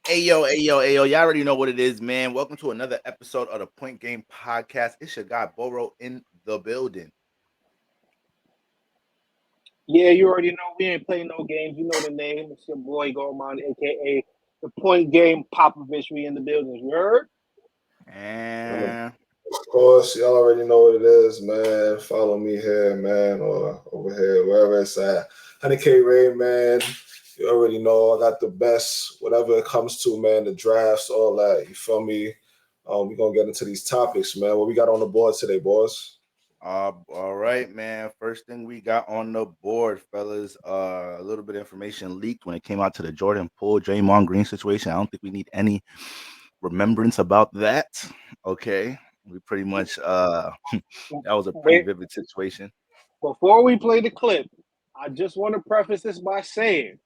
Hey yo. Y'all already know what it is, man. Welcome to another episode of the Point Game Podcast. It's your guy Boro in the building. Yeah, you already know we ain't playing no games. You know the name. It's your boy Gorman, aka the Point Game Popovich. We in the building. You heard? And Of course, y'all already know what it is, man. Follow me here, man, or over here, wherever it's at. 100K Ray, man. You already know I got the best, whatever it comes to, man. The drafts, all that. You feel me? We're gonna get into these topics, man. What we got on the board today, boys? all right, man. First thing we got on the board, fellas. A little bit of information leaked when it came out to the Jordan Poole, Draymond Green situation. I don't think we need any remembrance about that. Okay. We pretty much that was a pretty Wait, vivid situation. before we play the clip, I just want to preface this by saying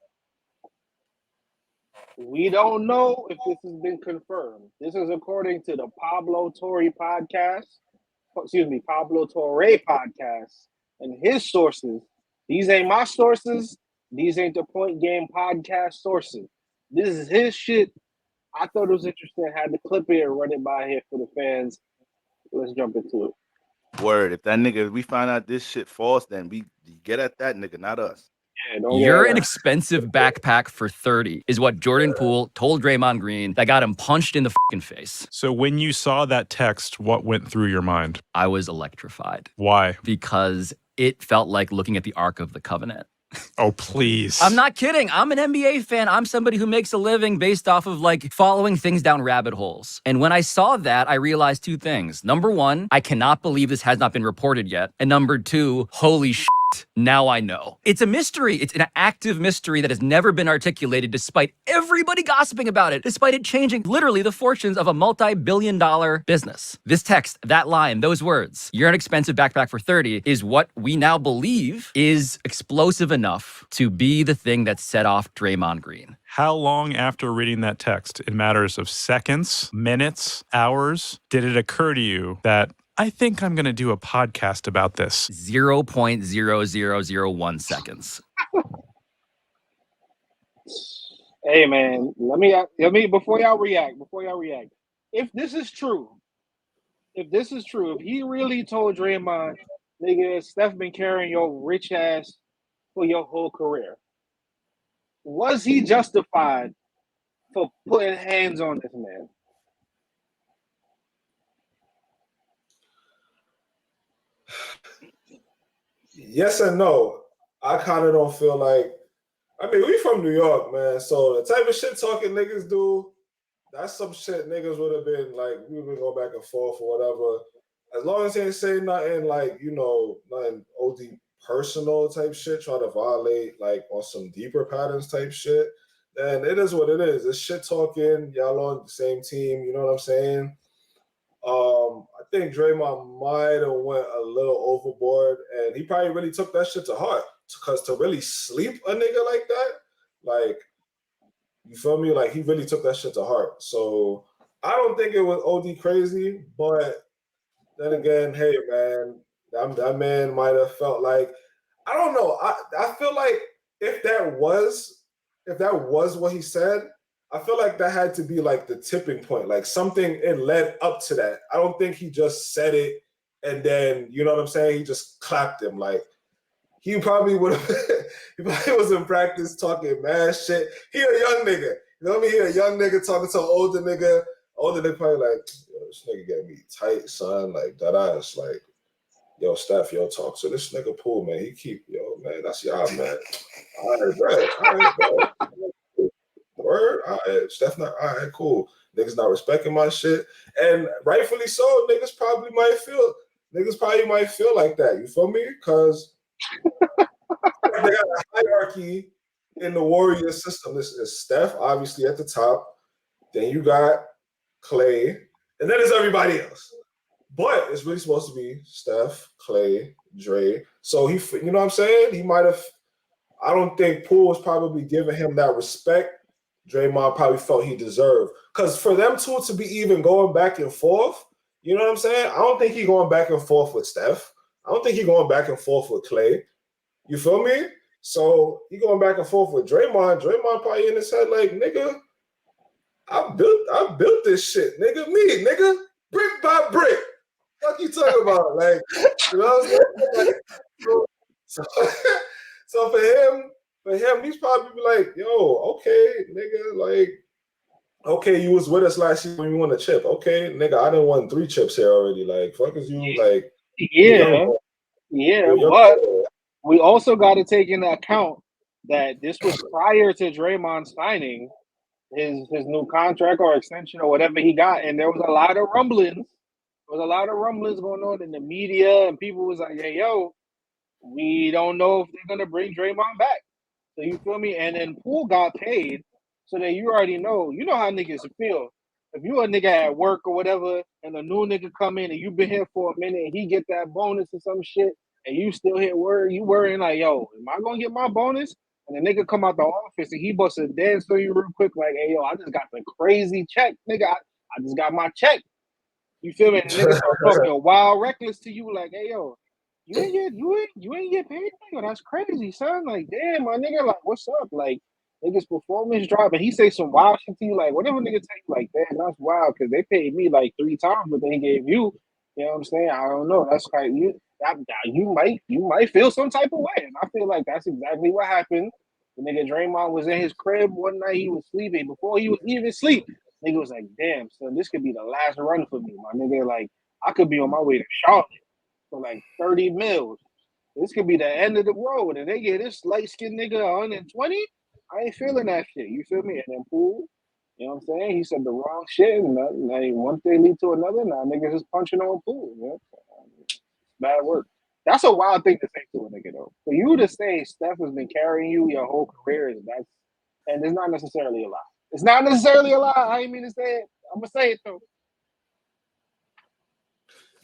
we don't know if this has been confirmed. This is according to the Pablo Torre podcast. Pablo Torre podcast and his sources. These ain't my sources. These ain't the Point Game podcast sources. This is his shit. I thought it was interesting. I had to clip it and run it by here for the fans. Let's jump into it. Word. If that nigga, if we find out this shit false, then we get at that nigga, not us. Yeah, don't You're get an it. expensive backpack for 30 is what Jordan Poole told Draymond Green that got him punched in the fucking face. So when you saw that text, what went through your mind? I was electrified Why? because it felt like looking at the Ark of the Covenant. Oh, please. I'm not kidding. I'm an NBA fan. I'm somebody who makes a living based off of like following things down rabbit holes. And when I saw that, I realized two things. Number one, I cannot believe this has not been reported yet. And number two, holy shit. Now I know. It's a mystery. It's an active mystery that has never been articulated despite everybody gossiping about it, despite it changing literally the fortunes of a multi-billion-dollar business. This text, that line, those words, you're an expensive backpack for 30, is what we now believe is explosive enough to be the thing that set off Draymond Green. How long after reading that text, in matters of seconds, minutes, hours, did it occur to you that I think I'm going to do a podcast about this? 0.0001 seconds. Hey man, let me before y'all react. If this is true, if he really told Draymond, nigga, Steph been carrying your rich ass for your whole career, was he justified for putting hands on this man? Yes and no. I kind of don't feel like. I mean, we from New York, man. So the type of shit talking niggas do, that's some shit niggas would have been like, we would go back and forth or whatever. As long as they ain't say nothing like, nothing OD personal type shit, try to violate like on some deeper patterns type shit, then it is what it is. It's shit talking. Y'all on the same team. You know what I'm saying? I think Draymond might have went a little overboard, and he probably really took that shit to heart. Because to really sleep a nigga like that, like, you feel me? Like, he really took that shit to heart. So I don't think it was OD crazy, but then again, hey man, that man might have felt like, I don't know. I feel like if that was what he said, I feel like that had to be like the tipping point, like something it led up to that. I don't think he just said it and then, you know what I'm saying? He just clapped him. Like, he probably would have, he probably was in practice talking mad shit. He a young nigga. You know what I mean? He a young nigga talking to an older nigga. Older nigga probably like, yo, this nigga get me tight, son. Like, that ass, like, yo, Steph, yo, talk to this nigga Poole, man. He keep, yo, man, that's y'all, man. All right, bro. Word, all right, Steph, not all right, cool. Niggas not respecting my shit, and rightfully so. Niggas probably might feel like that. You feel me? Because they got a hierarchy in the Warriors system. This is Steph, obviously at the top. Then you got Clay, and then there's everybody else. But it's really supposed to be Steph, Clay, Dre. So he, you know what I'm saying? He might have. I don't think Poole was probably giving him that respect Draymond probably felt he deserved. Because for them two to be even going back and forth, you know what I'm saying? I don't think he going back and forth with Steph. I don't think he going back and forth with Clay. You feel me? So he going back and forth with Draymond. Draymond probably in his head like, nigga, I built this shit, nigga. Me, nigga, brick by brick. What you talking about? Like, you know what I'm saying? Like, so, so for him, he's probably like, yo, okay, nigga, like, okay, you was with us last year when we won a chip. Okay, nigga, I done won 3 chips here already. Like, fuck is you, like, you're young, Yeah, you're young. but we also got to take into account that this was prior to Draymond signing his new contract or extension or whatever he got, and there was a lot of rumblings. There was a lot of rumblings going on in the media, and people was like, "Hey, yo, we don't know if they're gonna bring Draymond back." So you feel me? And then Poole got paid, so then you already know. You know how niggas feel. If you a nigga at work or whatever, and a new nigga come in and you been here for a minute, and he get that bonus or some shit, and you still hit word, you worrying like, yo, am I gonna get my bonus? And the nigga come out the office and he busts a dance to you real quick, like, hey, yo, I just got the crazy check, nigga. I just got my check. You feel me? And the nigga start talking wild reckless to you, like, hey, yo, you ain't get paid, nigga. That's crazy, son. Like, damn, my nigga, like, what's up? Like, niggas performance drop, and he say some wild shit to you, like, whatever nigga tell you, like, damn, that's wild, because they paid me like 3 times what they gave you. You know what I'm saying? I don't know. That's like you might feel some type of way. And I feel like that's exactly what happened. The nigga Draymond was in his crib one night, he was sleeping. Before he was even asleep, nigga was like, damn, son, this could be the last run for me, my nigga. Like, I could be on my way to Charlotte for like 30 mils. This could be the end of the road. And they get this light skinned nigga 120. I ain't feeling that shit. You feel me? And then Poole, you know what I'm saying? He said the wrong shit, and like one thing lead to another. Now niggas is punching on Poole. You know? Bad work. That's a wild thing to say to a nigga though. For you to say Steph has been carrying you your whole career, and it's not necessarily a lie. It's not necessarily a lie. I ain't mean to say it. I'm gonna say it though.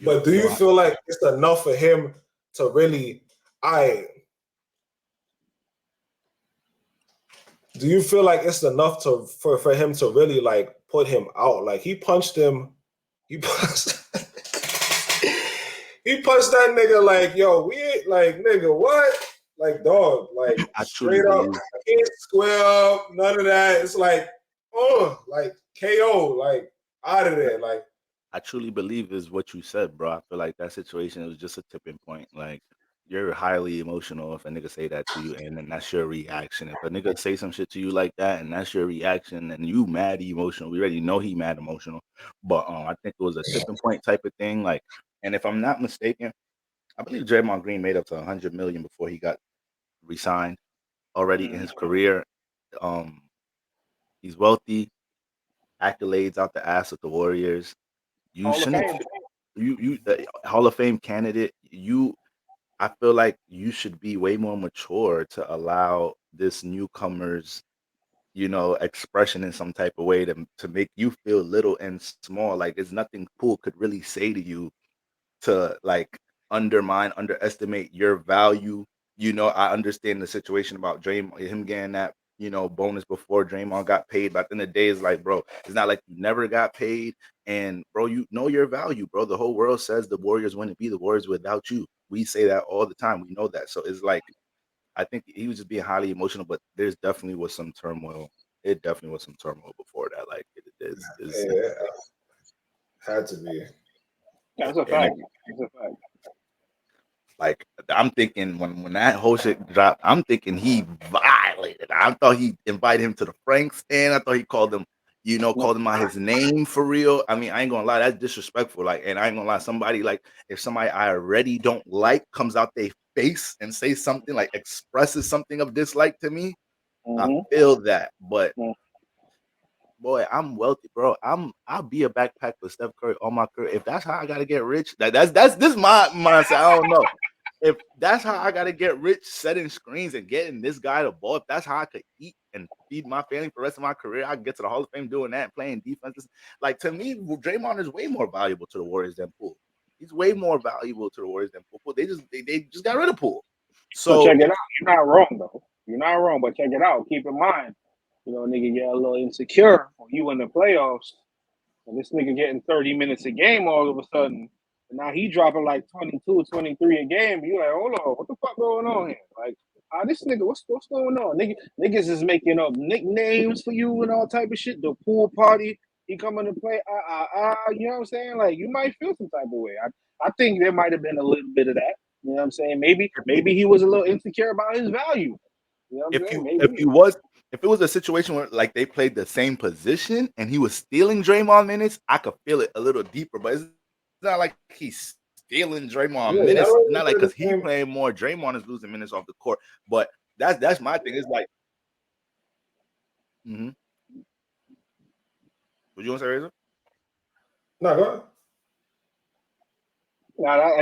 But do you feel like it's enough for him to really, do you feel like it's enough for him to really like put him out? Like he punched he punched that nigga like, yo, we ain't like, nigga, what? Like, dog, like straight up, I can't square up, none of that. It's like, like KO, like out of there. Like, I truly believe is what you said, bro. I feel like that situation was just a tipping point. Like, you're highly emotional if a nigga say that to you, and then that's your reaction. If a nigga say some shit to you like that, and that's your reaction, and you mad emotional, we already know he mad emotional. But I think it was a tipping point type of thing. Like, and if I'm not mistaken, I believe Draymond Green made up to 100 million before he got re-signed already in his career. He's wealthy, accolades out the ass of the Warriors. You Hall of shouldn't. Fame. You Hall of Fame candidate. I feel like you should be way more mature to allow this newcomer's, expression in some type of way to make you feel little and small. Like there's nothing Poole could really say to you to like underestimate your value. I understand the situation about Draymond, him getting that, bonus before Draymond got paid. But at the end of the day, it's like, bro, it's not like you never got paid. And bro, you know your value, bro. The whole world says the Warriors wouldn't be the Warriors without you. We say that all the time. We know that. So it's like, I think he was just being highly emotional, but there's definitely was some turmoil. It definitely was some turmoil before that. Like it is. yeah, had to be. That's a fact. That's a fact. Like I'm thinking when that whole shit dropped, I'm thinking he violated. I thought he invited him to the Frank stand. I thought he called him, called him out his name for real. I mean, I ain't gonna lie, that's disrespectful. Like, and I ain't gonna lie, somebody like if somebody I already don't like comes out their face and say something like expresses something of dislike to me, I feel that. But boy, I'm wealthy, bro. I'll be a backpack with Steph Curry on my career. If that's how I gotta get rich, that's this my mindset. I don't know. If that's how I gotta get rich, setting screens and getting this guy the ball, if that's how I could eat and feed my family for the rest of my career, I can get to the Hall of Fame doing that, playing defenses. Like to me, Draymond is way more valuable to the Warriors than Poole. He's way more valuable to the Warriors than Poole. They just got rid of Poole. So check it out. You're not wrong though. You're not wrong, but check it out. Keep in mind, nigga get a little insecure when you in the playoffs, and this nigga getting 30 minutes a game all of a sudden. And now he dropping like 22, 23 a game. You like, hold on, what the fuck going on here? Like, This nigga, what's going on? Niggas is making up nicknames for you and all type of shit. The pool party, he coming to play, you know what I'm saying? Like, you might feel some type of way. I think there might have been a little bit of that. You know what I'm saying? Maybe he was a little insecure about his value. You know what I'm saying? Maybe. If it was a situation where like they played the same position and he was stealing Draymond minutes, I could feel it a little deeper. But it's not like he's stealing Draymond minutes. It's not like because he's playing more, Draymond is losing minutes off the court. But that's my thing. It's like, What you want to say, Razor? No, go ahead.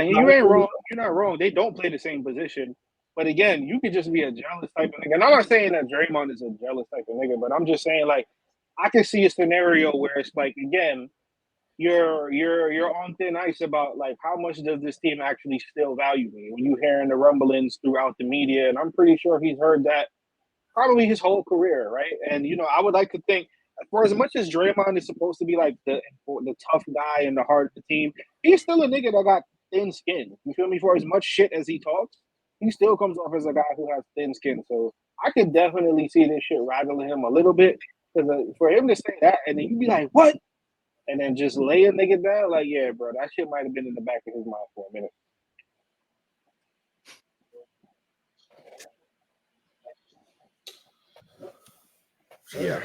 You ain't wrong. You're not wrong. They don't play the same position. But again, you could just be a jealous type of nigga. And I'm not saying that Draymond is a jealous type of nigga, but I'm just saying, like, I can see a scenario where it's like, again, you're on thin ice about like how much does this team actually still value me when you hearing the rumblings throughout the media, and I'm pretty sure he's heard that probably his whole career, right? And I would like to think, for as much as Draymond is supposed to be like the tough guy in the heart of the team, he's still a nigga that got thin skin. You feel me? For as much shit as he talks, he still comes off as a guy who has thin skin. So I could definitely see this shit rattling him a little bit. Because for him to say that, and then you be like, what? And then just lay a nigga down, like, yeah, bro, that shit might have been in the back of his mind for a minute. Yeah.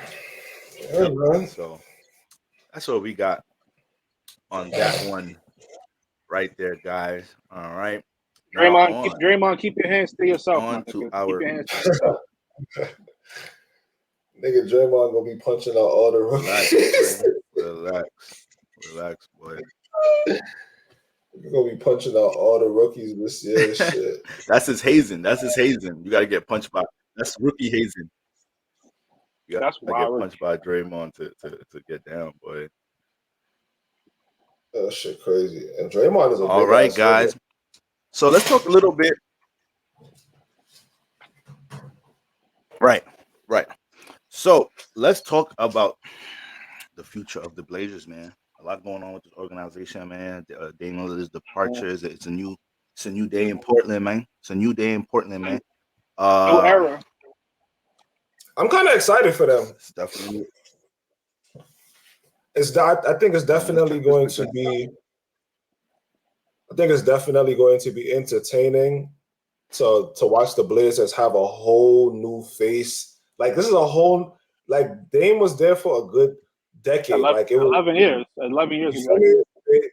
So that's what we got on that one right there, guys. All right. Draymond, keep your hands to yourself. On to our keep your hands to yourself. Nigga, Draymond gonna be punching out all the rookies. Relax, boy. You're gonna be punching out all the rookies this year. Shit. That's his hazing. You gotta get punched by. That's rookie hazing. You gotta get punched by Draymond to get down, boy. That shit crazy. And Draymond is a all right, guys. Nigga. So let's talk a little bit. Right. So let's talk about the future of the Blazers, man. A lot going on with this organization, man. Damian Lillard's departure it's a new day in Portland, man. New era. I'm kind of excited for them. It's definitely. I think it's definitely going to be. I think it's definitely going to be entertaining to watch the Blazers have a whole new face. Like this is a whole Dame was there for a good decade. 11 years. 11 years ago.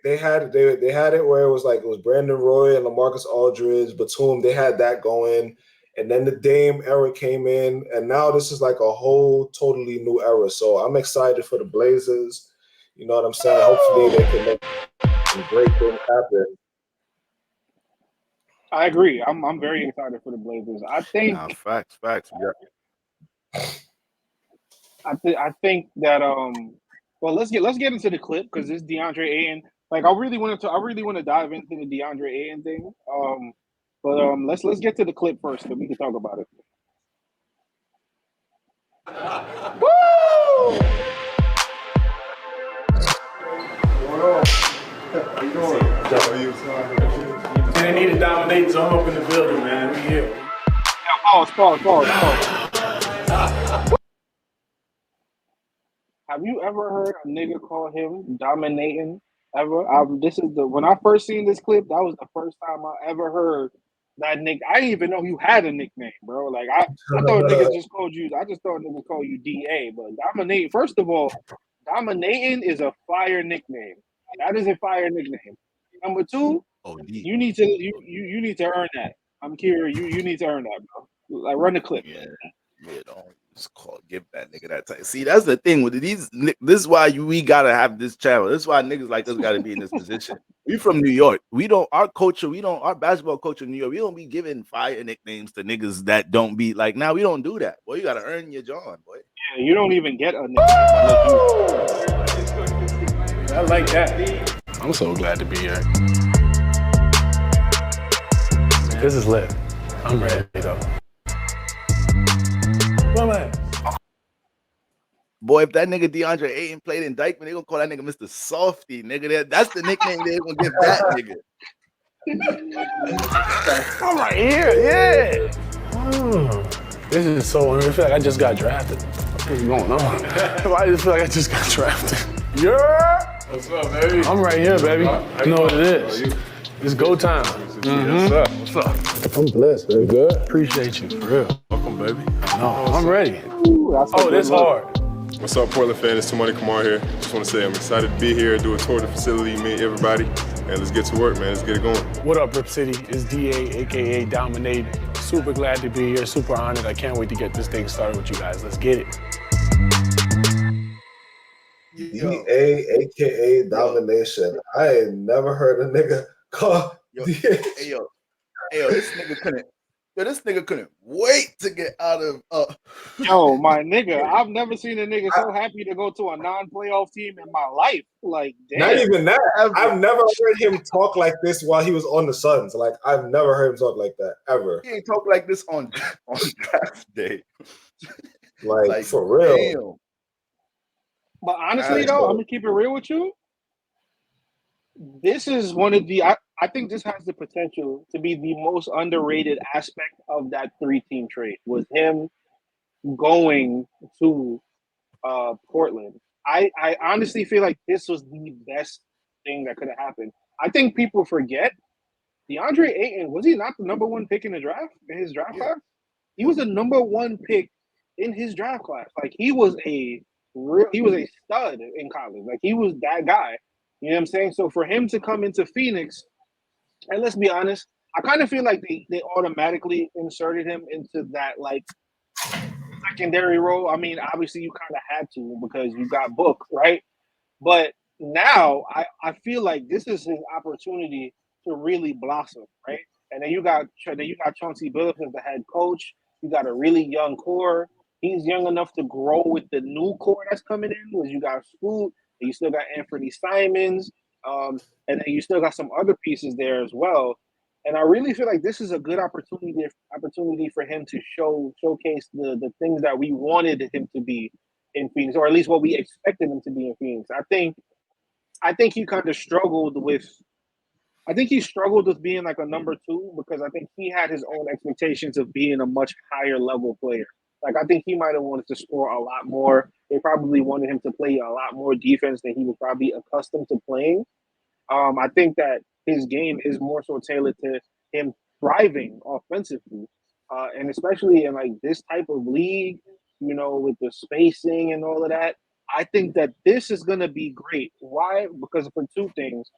They had it where it was Brandon Roy and LaMarcus Aldridge, Batum. They had that going, and then the Dame era came in, and now this is like a whole totally new era. So I'm excited for the Blazers. You know what I'm saying? Hopefully they can make some great things happen. I agree. I'm very excited for the Blazers. I think facts. Yeah. I think that well let's get into the clip because this DeAndre Ayton, like I really want to dive into the DeAndre Ayton thing. But let's get to the clip first so we can talk about it. Woo! How you doing? They need to dominate zone up in the building, man. We here. Yeah, pause. Have you ever heard a nigga call him dominating ever? When I first seen this clip, that was the first time I ever heard that nigga. I didn't even know you had a nickname, bro. Like I thought niggas just called you. I just thought niggas call you DA, but dominating. First of all, dominating is a fire nickname. That is a fire nickname. Number two, you need to earn that. I'm curious. You need to earn that, bro. Like run the clip. Yeah, don't just give that nigga that time. See, that's the thing with these. This is why we gotta have this channel. This is why niggas like us gotta be in this position. We from New York. Our basketball culture in New York. We don't be giving fire nicknames to niggas that don't be like. Now we don't do that. Boy, you gotta earn your John, boy. Yeah, you don't even get a nickname. I like that. I'm so glad to be here. This is lit. I'm ready though. Boy, if that nigga DeAndre Ayton played in Dykeman, they gonna call that nigga Mr. Softy, nigga. That's the nickname they gonna give that nigga. I'm right here, yeah. This is so weird. I feel like I just got drafted. What's going on? I just feel like I just got drafted. Yeah. What's up, baby? I'm right here, baby. I know what it is. It's go time. Yes, sir. What's up? I'm blessed, baby. Good. Appreciate you, for real. Welcome, baby. No, I'm ready. Oh, this hard. What's up, Portland fan? It's Tamani Kamar here. Just want to say I'm excited to be here, do a tour of the facility, meet everybody, and let's get to work, man. Let's get it going. What up, Rip City? It's DA, aka Dominate. Super glad to be here. Super honored. I can't wait to get this thing started with you guys. Let's get it. DA, aka Domination. I ain't never heard a nigga call. Yo, this nigga couldn't wait to get out of. Yo, my nigga, I've never seen a nigga so happy to go to a non-playoff team in my life. Like, damn. Not even that. I've never heard him talk like this while he was on the Suns. Like, I've never heard him talk like that ever. He ain't talk like this on draft day. Like for real. Damn. But honestly, though, I'm gonna keep it real with you. This is one of the. I think this has the potential to be the most underrated aspect of that 3-team trade. Was him going to Portland. I honestly feel like this was the best thing that could have happened. I think people forget DeAndre Ayton, was he not the number one pick in the draft, in his draft class? He was the number one pick in his draft class. Like, he was a stud in college. Like, he was that guy. You know what I'm saying? So for him to come into Phoenix, and let's be honest, I kind of feel like they automatically inserted him into that, like, secondary role. I mean, obviously you kind of had to because you got Book, right? But now I feel like this is his opportunity to really blossom, right? And then you got Chauncey Billups as the head coach. You got a really young core. He's young enough to grow with the new core that's coming in. Because you got Scoot, and you still got Anthony Simons, and then you still got some other pieces there as well. And I really feel like this is a good opportunity for him to showcase the things that we wanted him to be in Phoenix, or at least what we expected him to be in Phoenix. I think he kind of struggled with. I think he struggled with being like a number two because I think he had his own expectations of being a much higher level player. Like, I think he might have wanted to score a lot more. They probably wanted him to play a lot more defense than he was probably accustomed to playing. I think that his game is more so tailored to him thriving offensively, and especially in like this type of league, you know, with the spacing and all of that. I think that this is going to be great. Why? Because for two things.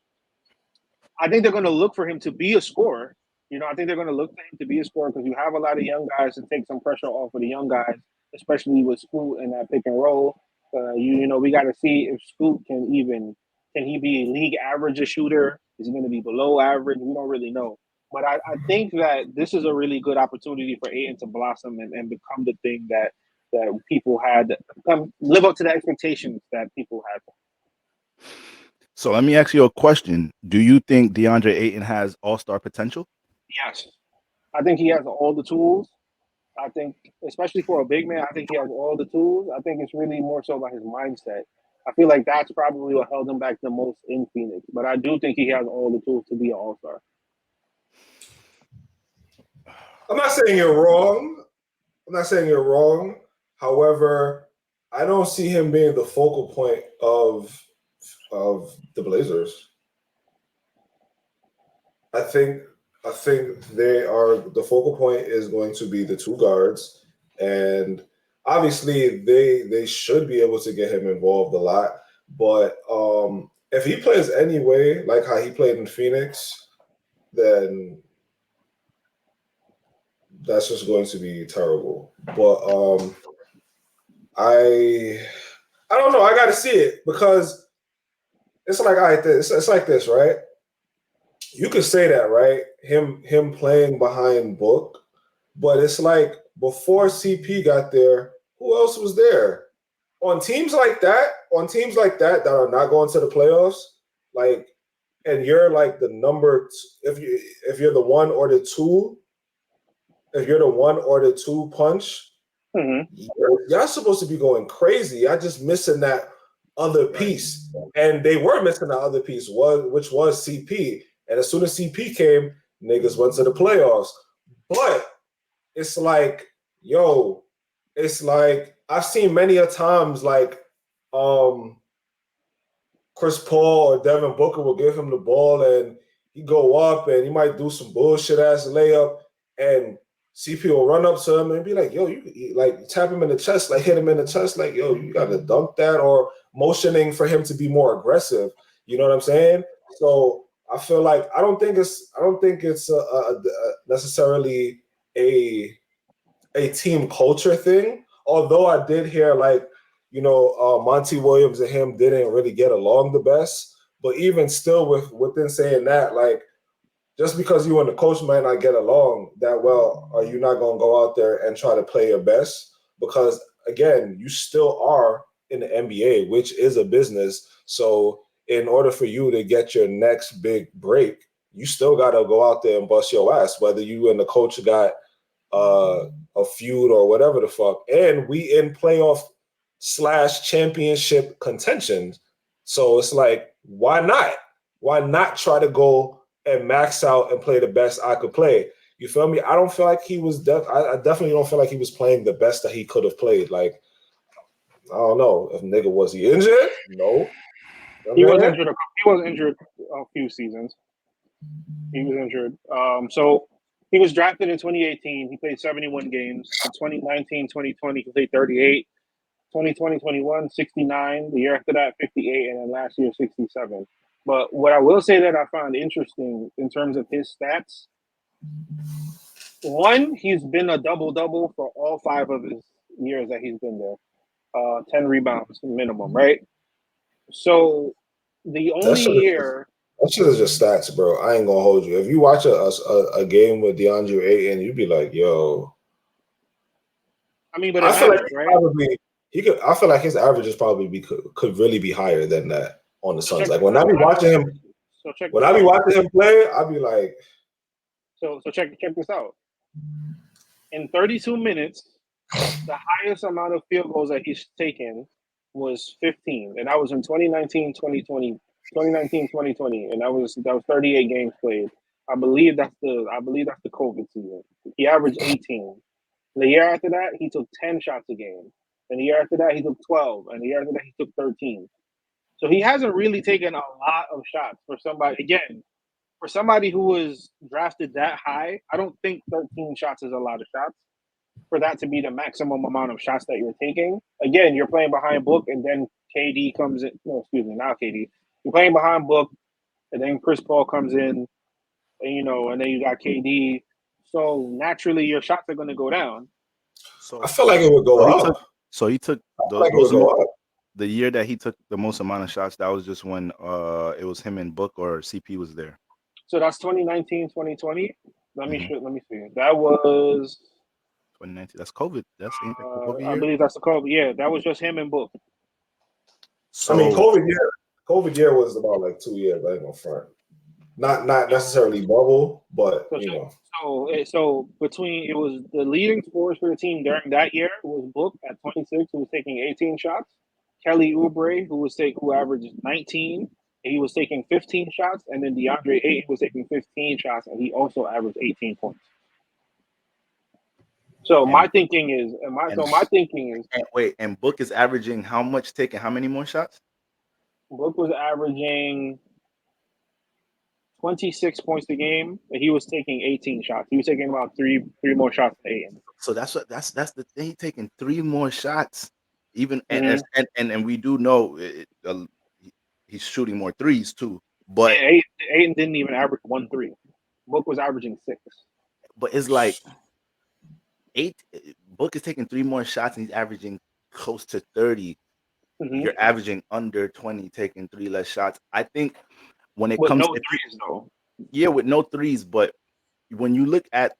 I think they're going to look for him to be a scorer. You know, I think they're going to look for him to be a scorer because you have a lot of young guys to take some pressure off of the young guys, especially with Scoot and that pick and roll. You know, we got to see if Scoot can he be a league average a shooter? Is he going to be below average? We don't really know. But I think that this is a really good opportunity for Ayton to blossom and become the thing that people had, live up to the expectations that people had. So let me ask you a question. Do you think DeAndre Ayton has all-star potential? Yes. I think he has all the tools. I think, especially for a big man, I think he has all the tools. I think it's really more so about his mindset. I feel like that's probably what held him back the most in Phoenix. But I do think he has all the tools to be an all-star. I'm not saying you're wrong. However, I don't see him being the focal point of the Blazers. I think they are, the focal point is going to be the two guards, and obviously they should be able to get him involved a lot. But if he plays any way like how he played in Phoenix, then that's just going to be terrible. But I don't know. I got to see it because it's like, all right, it's like this, right? You could say that, right? Him playing behind Book, but it's like before CP got there, who else was there? On teams like that that are not going to the playoffs, like, and you're like the number if you're the one or the two, if you're the one or the two punch, y'all supposed to be going crazy. Y'all just missing that other piece, and they were missing that other piece, which was CP. And as soon as CP came, niggas went to the playoffs. But it's like, yo, it's like I've seen many a times like Chris Paul or Devin Booker will give him the ball and he go up and he might do some bullshit ass layup and CP will run up to him and be like, yo, you like tap him in the chest, like hit him in the chest, like, yo, you gotta dunk that, or motioning for him to be more aggressive. You know what I'm saying? So I feel like I don't think it's necessarily a team culture thing. Although I did hear like, Monty Williams and him didn't really get along the best. But even still, within saying that, like, just because you and the coach might not get along that well, are you not going to go out there and try to play your best? Because again, you still are in the NBA, which is a business. So in order for you to get your next big break, you still got to go out there and bust your ass, whether you and the coach got a feud or whatever the fuck. And we in playoff / championship contention. So it's like, why not? Why not try to go and max out and play the best I could play? You feel me? I don't feel like he was I definitely don't feel like he was playing the best that he could have played. Like, I don't know. If nigga was he injured? No. He was injured. He was injured a few seasons. He was injured. So he was drafted in 2018. He played 71 games. In 2019, 2020, he played 38. 2020, 21, 69. The year after that, 58. And then last year, 67. But what I will say that I found interesting in terms of his stats, one, he's been a double-double for all 5 of his years that he's been there. 10 rebounds minimum, right? So the only year... That shit is just stats, bro. I ain't gonna hold you. If you watch a game with DeAndre Ayton, you'd be like, yo. I mean, but I feel like right? probably I feel like his averages probably could really be higher than that on the Suns. Like when I be watching him, play, I'd be like. So check this out. In 32 minutes, the highest amount of field goals that he's taken was 15, and that was in 2019, 2020. 2019-2020, and that was 38 games played. I believe that's the COVID season. He averaged 18. The year after that, he took 10 shots a game. And the year after that, he took 12. And the year after that, he took 13. So he hasn't really taken a lot of shots for somebody who was drafted that high. I don't think 13 shots is a lot of shots for that to be the maximum amount of shots that you're taking. Again, you're playing behind Book, and then KD comes in. No, excuse me, not KD. You're playing behind Book, and then Chris Paul comes in, and then you got KD. So naturally, your shots are going to go down. So I feel like it would go up. He took the year that he took the most amount of shots. That was just when it was him and Book, or CP was there. So that's 2019, 2020. Let me see. That was 2019. That's COVID. That's the COVID year. I believe that's the COVID. Yeah, that was just him and Book. So, I mean, COVID year was about like 2 years. I ain't gonna front. Not necessarily bubble, but So between, it was the leading scorers for the team during that year was Book at 26, who was taking 18 shots. Kelly Oubre, who averaged 19, he was taking 15 shots, and then DeAndre Ayton was taking 15 shots, and he also averaged 18 points. So my thinking is, and Book is averaging how much, taking how many more shots? Book was averaging 26 points a game, and he was taking 18 shots. He was taking about three more shots than Ayton. So that's the thing. He's taking 3 more shots, even and we do know he's shooting more threes too. But Ayton didn't even average 1 3. Book was averaging 6. But it's like Book is taking 3 more shots and he's averaging close to 30. You're averaging under 20, taking 3 less shots. I think when it comes to threes, though. Yeah, with no threes, but when you look at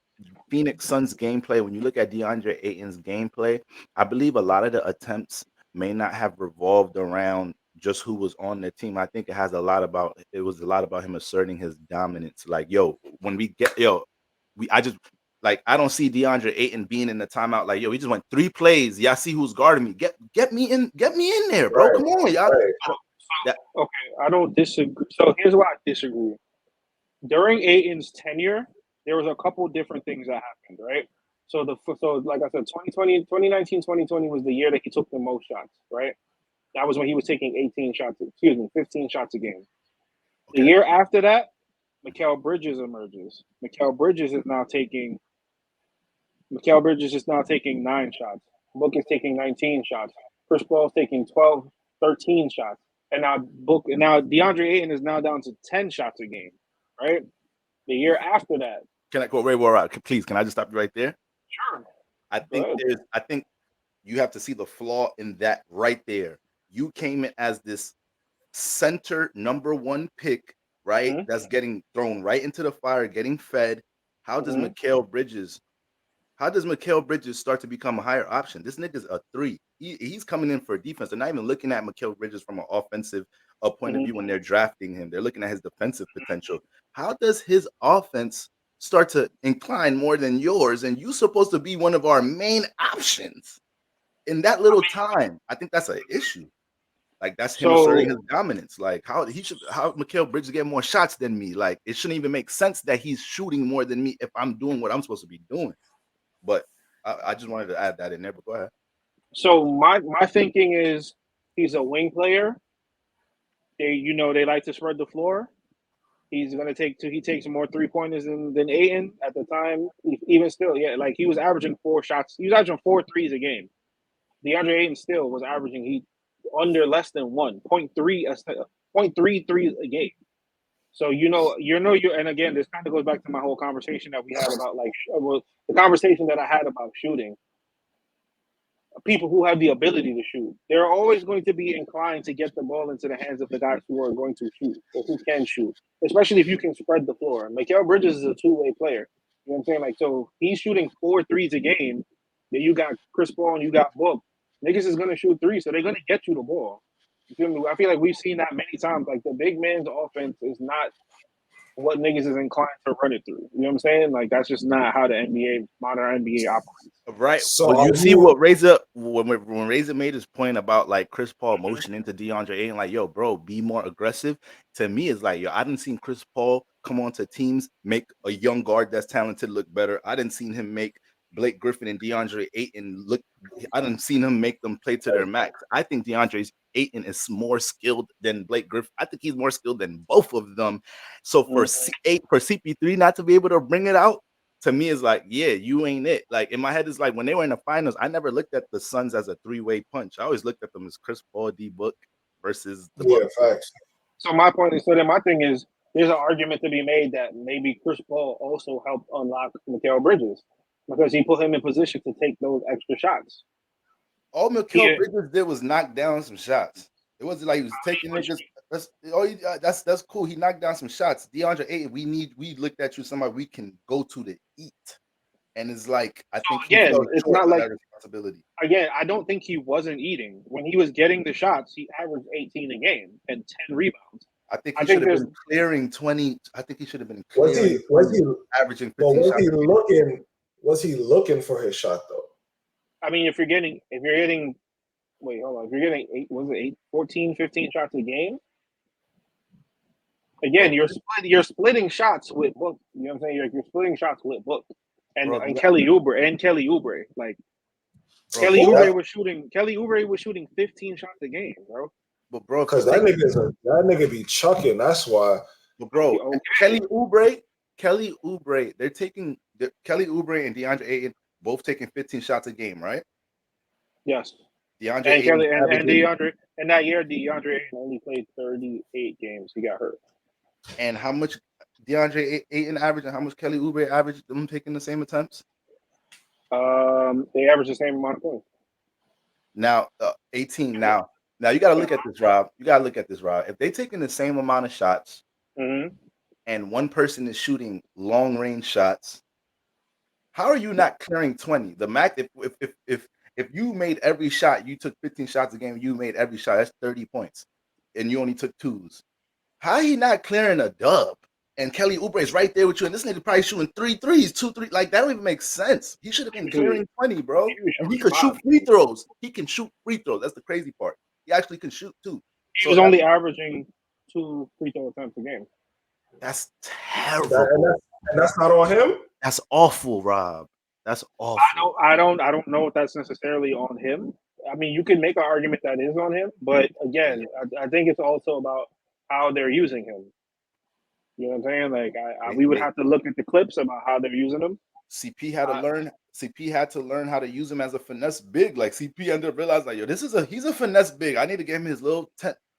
Phoenix Suns gameplay, when you look at DeAndre Ayton's gameplay, I believe a lot of the attempts may not have revolved around just who was on the team. I think it was a lot about him asserting his dominance. Like, I don't see DeAndre Ayton being in the timeout like, yo, he just went 3 plays. Y'all see who's guarding me. Get me in there, bro. Right. Come on, y'all. Right. Okay, I don't disagree. So here's why I disagree. During Ayton's tenure, there was a couple different things that happened, right? So like I said, 2019, 2020 was the year that he took the most shots, right? That was when he was taking 15 shots a game. The Okay. year after that, Mikal Bridges emerges. Mikal Bridges is now taking 9 shots. Book is taking 19 shots. Chris Paul's taking 12, 13 shots. And now DeAndre Ayton is now down to 10 shots a game, right? The year after that. Can I go right? Please, can I just stop you right there? Sure. I think you have to see the flaw in that right there. You came in as this center number 1 pick, right? Mm-hmm. That's getting thrown right into the fire, getting fed. How does Mikal Bridges start to become a higher option? This nigga's a 3. He's coming in for defense. They're not even looking at Mikal Bridges from an offensive point of view when they're drafting him. They're looking at his defensive potential. How does his offense start to incline more than yours? And you're supposed to be one of our main options in that little time. I think that's an issue. Like, that's him asserting his dominance. Like, how Mikal Bridges get more shots than me? Like, it shouldn't even make sense that he's shooting more than me if I'm doing what I'm supposed to be doing. But I just wanted to add that in there. But go ahead. So my thinking is he's a wing player. They like to spread the floor. He's gonna he takes more 3-pointers than Ayton at the time. Even still, yeah, like he was averaging 4 shots. He was averaging 4 threes a game. DeAndre Ayton still was averaging under less than 0.3 threes a game. So and again, this kind of goes back to my whole conversation that we had about the conversation that I had about shooting. People who have the ability to shoot, they're always going to be inclined to get the ball into the hands of the guys who are going to shoot or who can shoot, especially if you can spread the floor. Mikal Bridges is a 2-way player. You know what I'm saying? Like, so he's shooting 4 threes a game. Then you got Chris Paul and you got Book. Niggas is going to shoot 3, so they're going to get you the ball. You feel me? I feel like we've seen that many times. Like, the big man's offense is not what niggas is inclined to run it through. You know what I'm saying? Like, that's just not how the modern NBA operates. Right. So but you see what when Razor made his point about like Chris Paul motioning to DeAndre Ayton, like, yo, bro, be more aggressive. To me, it's like, yo, I didn't see Chris Paul come onto teams, make a young guard that's talented look better. I didn't see him make Blake Griffin and DeAndre Ayton look. I didn't see him make them play to their max. I think DeAndre Ayton is more skilled than Blake Griffin. I think he's more skilled than both of them. So for CP3 not to be able to bring it out, to me, is like, yeah, you ain't it. Like, in my head, is like, when they were in the finals, I never looked at the Suns as a 3-way punch. I always looked at them as Chris Paul, D Book versus the Bucks. facts. So my point is, then my thing is, there's an argument to be made that maybe Chris Paul also helped unlock Mikal Bridges because he put him in position to take those extra shots. All Mikal Bridges did was knock down some shots. It wasn't like he was taking it. That's cool. He knocked down some shots. DeAndre Ayton, we looked at you somebody we can go to eat, and it's like, I think it's not like that responsibility. Again, I don't think he wasn't eating when he was getting the shots. He averaged 18 a game and 10 rebounds. I think he should have been clearing 20. I think he should have been clearing. Was he averaging 15 well, shots? Was he looking for his shot though? I mean, if you're getting, wait, hold on. If you're getting 14, 15 shots a game, again, you're splitting shots with Book. You know what I'm saying? You're splitting shots with Book and Kelly Oubre. Like, Kelly Oubre was shooting 15 shots a game, bro. But bro, because that nigga be chucking. That's why. But bro, Kelly Oubre, they're taking Kelly Oubre and DeAndre Ayton both taking 15 shots a game, right? Yes. DeAndre and that year DeAndre Ayton only played 38 games. He got hurt. And how much DeAndre Ayton averaged and how much Kelly Oubre averaged them taking the same attempts? They averaged the same amount of points. Now, 18 now. Now you got to look at this, Rob. If they taking the same amount of shots, and one person is shooting long range shots, how are you not clearing 20? The max, if you made every shot, you took 15 shots a game, you made every shot, that's 30 points, and you only took 2s. How are you not clearing a dub? And Kelly Oubre is right there with you, and this nigga probably shooting 3 threes, 2 3. Like, that don't even make sense. He should have been clearing 20, bro. And he could shoot free throws. He can shoot free throws. That's the crazy part. He actually can shoot too. He was only averaging 2 free throw attempts a game. That's terrible. And that's not on him? That's awful, Rob. That's awful. I don't know if that's necessarily on him. I mean, you can make an argument that is on him, but again, I think it's also about how they're using him. You know what I'm saying? Like, we would have to look at the clips about how they're using him. CP had to learn. CP had to learn how to use him as a finesse big. Like CP ended up realizing, like, yo, he's a finesse big. I need to get him his little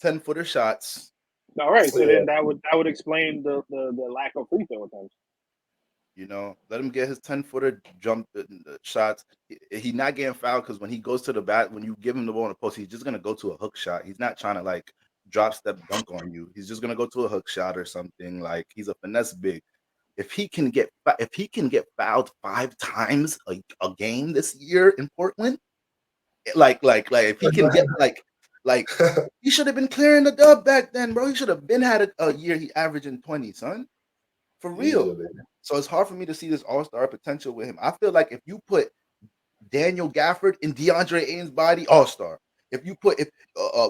10-footer shots. All right, so then that would explain the lack of free throw attempts. You know, let him get his 10-footer jump shots. He not getting fouled because when he goes to the bat, when you give him the ball in the post, he's just gonna go to a hook shot. He's not trying to like drop step dunk on you. He's just gonna go to a hook shot or something. Like he's a finesse big. If he can get fouled 5 times a game this year in Portland, like if he can get like he should have been clearing the dub back then, bro. He should have been had a year he averaging 20, son. For real. So it's hard for me to see this all-star potential with him. I feel like if you put Daniel Gafford in DeAndre Ayton's body, all-star. If you put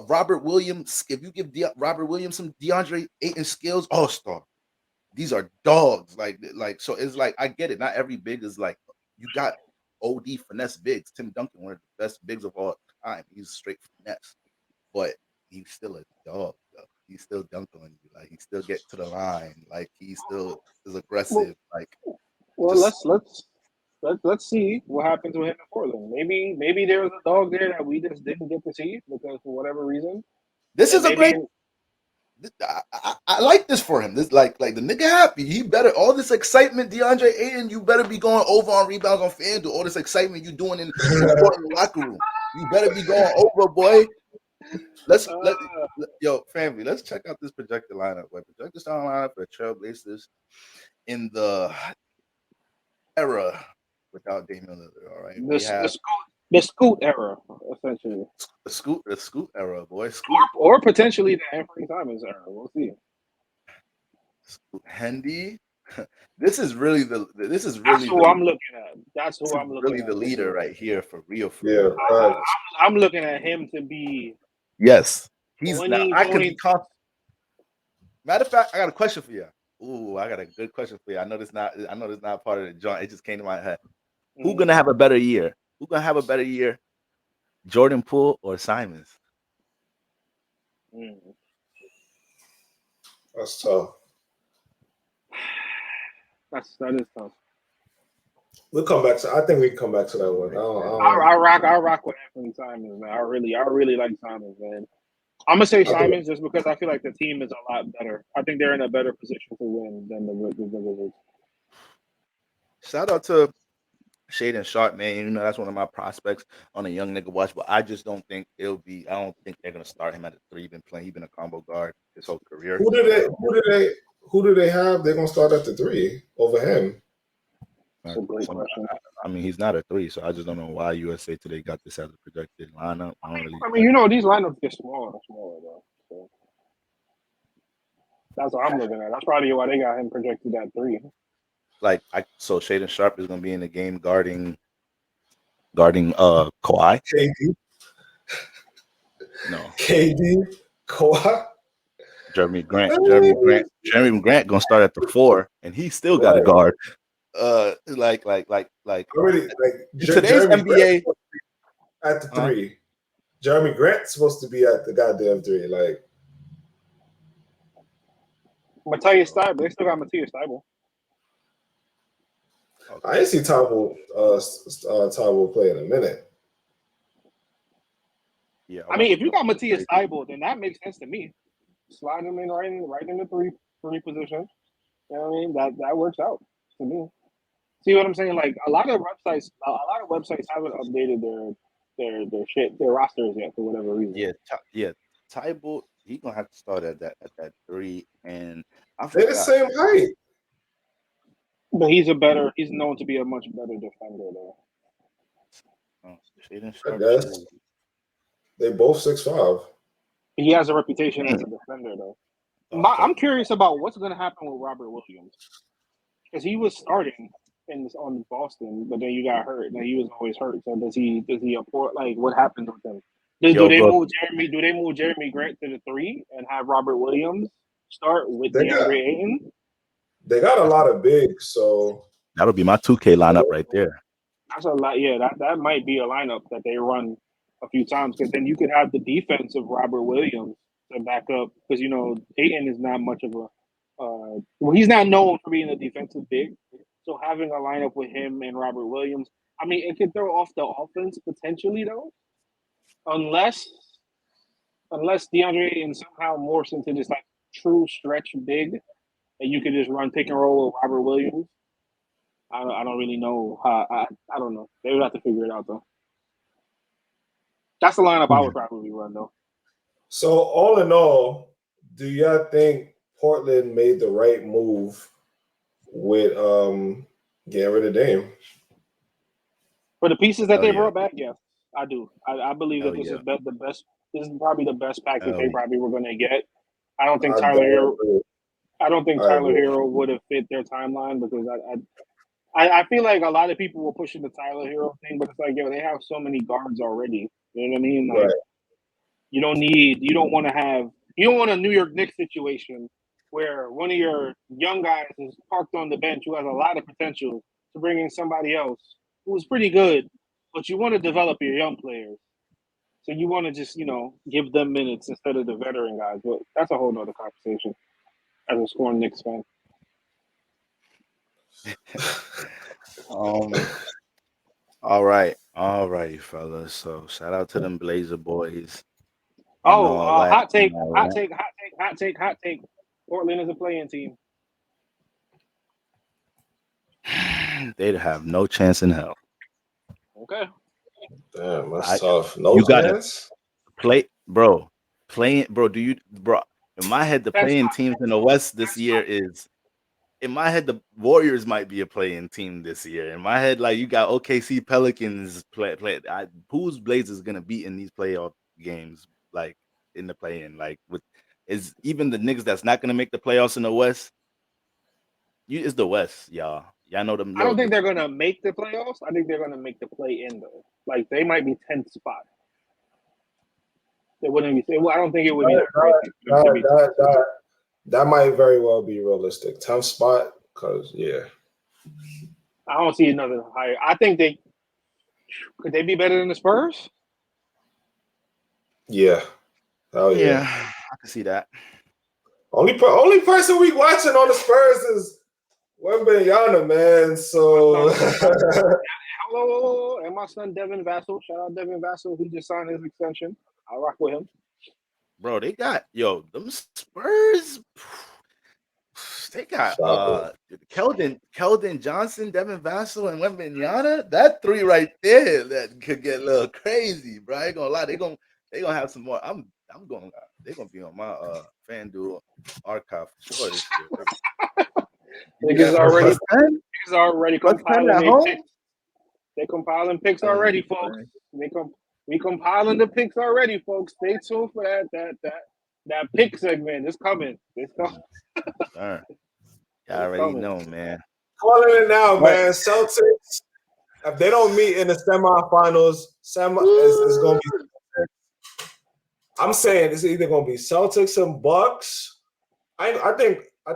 Robert Williams, if you give Robert Williams some DeAndre Ayton skills, all-star. These are dogs. Like so it's like I get it. Not every big is like you got OD finesse bigs. Tim Duncan, one of the best bigs of all time. He's straight finesse, but he's still a dog. Though. He still dunk on you. Like he still get to the line. Like he still is aggressive. Let's see what happens with him in Portland. Maybe there was a dog there that we just didn't get to see because for whatever reason. This is a great. I like this for him. This like the nigga happy. He better all this excitement, DeAndre Ayton. You better be going over on rebounds on FanDuel. All this excitement you doing in the locker room. You better be going over, boy. Yo, family. Let's check out this projected lineup. Projected starting lineup for the Trailblazers in the era without Damian Lillard. All right, the Scoot era, essentially. The Scoot era, boy. Or potentially the Anthony Simons era. We'll see. Scoot Hendy. This is really who I'm looking at. That's who I'm looking really at. The leader right here for real. I'm looking at him to be. Yes, he's. I could be confident. Matter of fact, I got a question for you. Ooh, I got a good question for you. I know this not part of the joint. It just came to my head. Who's gonna have a better year? Who's gonna have a better year? Jordan Poole or Simons? That's tough. That is tough. We'll come back to. I think we can come back to that one. I rock with Anthony Simons, man. I really like Simons, man. I'm gonna say Simons just because I feel like the team is a lot better. I think they're in a better position to win than the Wizards. Shout out to Shaedon Sharpe, man. You know that's one of my prospects on a young nigga watch, but I just don't think I don't think they're gonna start him at a 3. He's been a combo guard his whole career. Who do they have? They're gonna start at the 3 over him. That's a great question. I mean, he's not a 3, so I just don't know why USA Today got this as a projected lineup. I mean, you know, these lineups get smaller and smaller, though. So that's what I'm looking at. That's probably why they got him projected at 3. So Shaedon Sharpe is going to be in the game guarding Kawhi. KD. No. KD. Kawhi. Jeremy Grant going to start at the 4, and he still got to guard. Today's NBA at the 3. Jeremy Grant's supposed to be at the goddamn 3. Like Matthias Steibel, they still got Matthias Steibel. I didn't see Tybull play in a minute. Yeah, I mean, if you got Matthias Steibel, then that makes sense to me. Slide him in right in the 3 position. You know what I mean? That works out to me. See what I'm saying? Like a lot of websites haven't updated their rosters yet for whatever reason. Yeah. Tybull, he's gonna have to start at that 3, and they're the same height. But he's known to be a much better defender though. I guess they both 6'5". He has a reputation as a defender though. I'm curious about what's going to happen with Robert Williams because he was starting on Boston, but then you got hurt. And he was always hurt. So does he apport like what happens with him? Do they move Jeremy Grant to the 3 and have Robert Williams start with DeAndre Ayton? They got a lot of bigs, so that'll be my 2K lineup right there. That's a lot. Yeah, that might be a lineup that they run a few times because then you could have the defense of Robert Williams to back up because Dayton is not much of a well, he's not known for being a defensive big. So having a lineup with him and Robert Williams, I mean, it could throw off the offense potentially though, unless DeAndre Ayton somehow morphs into this like true stretch big, and you could just run pick and roll with Robert Williams. I don't really know how. I don't know. They would have to figure it out though. That's the lineup I would probably run though. So all in all, do y'all think Portland made the right move with getting rid of Dame? For the pieces that Hell they yeah. brought back, yes, I do. I believe that Hell this is yeah. the best. This is probably the best pack that Hell they yeah. probably were going to get. I don't think I Tyler Hero. agree. I don't think I Tyler agree. Hero would have fit their timeline because I feel like a lot of people were pushing the Tyler Hero thing, but it's like they have so many guards already. You know what I mean? Like Right. you don't want a New York Knicks situation where one of your young guys is parked on the bench who has a lot of potential to bring in somebody else who's pretty good, but you want to develop your young players. So you want to just, give them minutes instead of the veteran guys. But that's a whole nother conversation as a scorn Knicks fan. Um. All right. All right, fellas. So shout out to them Blazer boys and Oh, all that. hot take, hot take, hot take, hot take, hot take. Portland is a playing team. They'd have no chance in hell. Okay. Damn, I that's tough. No You gotta chance. play, bro. Playing, bro. Bro? In my head, the 10 playing spot. teams in the West 10 this year spot. is. In my head, the Warriors might be a playing team this year. In my head, like you got OKC Pelicans play. Who's Blazers gonna beat in these playoff games? Like in the play-in, like with is even the niggas that's not gonna make the playoffs in the West. It's the West, y'all. Y'all know them. I don't Yo, think they're gonna make the playoffs. I think they're gonna make the play in though. Like they might be 10th spot. It wouldn't be. I don't think it would be that crazy for them to be. That might very well be realistic. 10th spot, because yeah. I don't see another higher. I think could they be better than the Spurs? Yeah. Oh yeah, yeah. I can see that. Only person we watching on the Spurs is Wembanyama, man. So Hello, and my son Devin Vassell. Shout out Devin Vassell. He just signed his extension. I rock with him. Bro, they got them Spurs. They got Shocking. Keldon Johnson, Devin Vassell, and Wembanyama. That three right there that could get a little crazy, bro. I ain't gonna lie, they gonna have some more. I'm going. They're gonna be on my FanDuel archive for sure this year. Niggas already Plus 10 compiling at their home. picks. They compiling picks already, folks. We compiling the picks already, folks. Stay tuned for that pick segment. It's coming. It's coming. Y'all already know, man. Calling it now, But- man. Celtics, if they don't meet in the semifinals, it's gonna be. I'm saying it's either gonna be Celtics and Bucks. I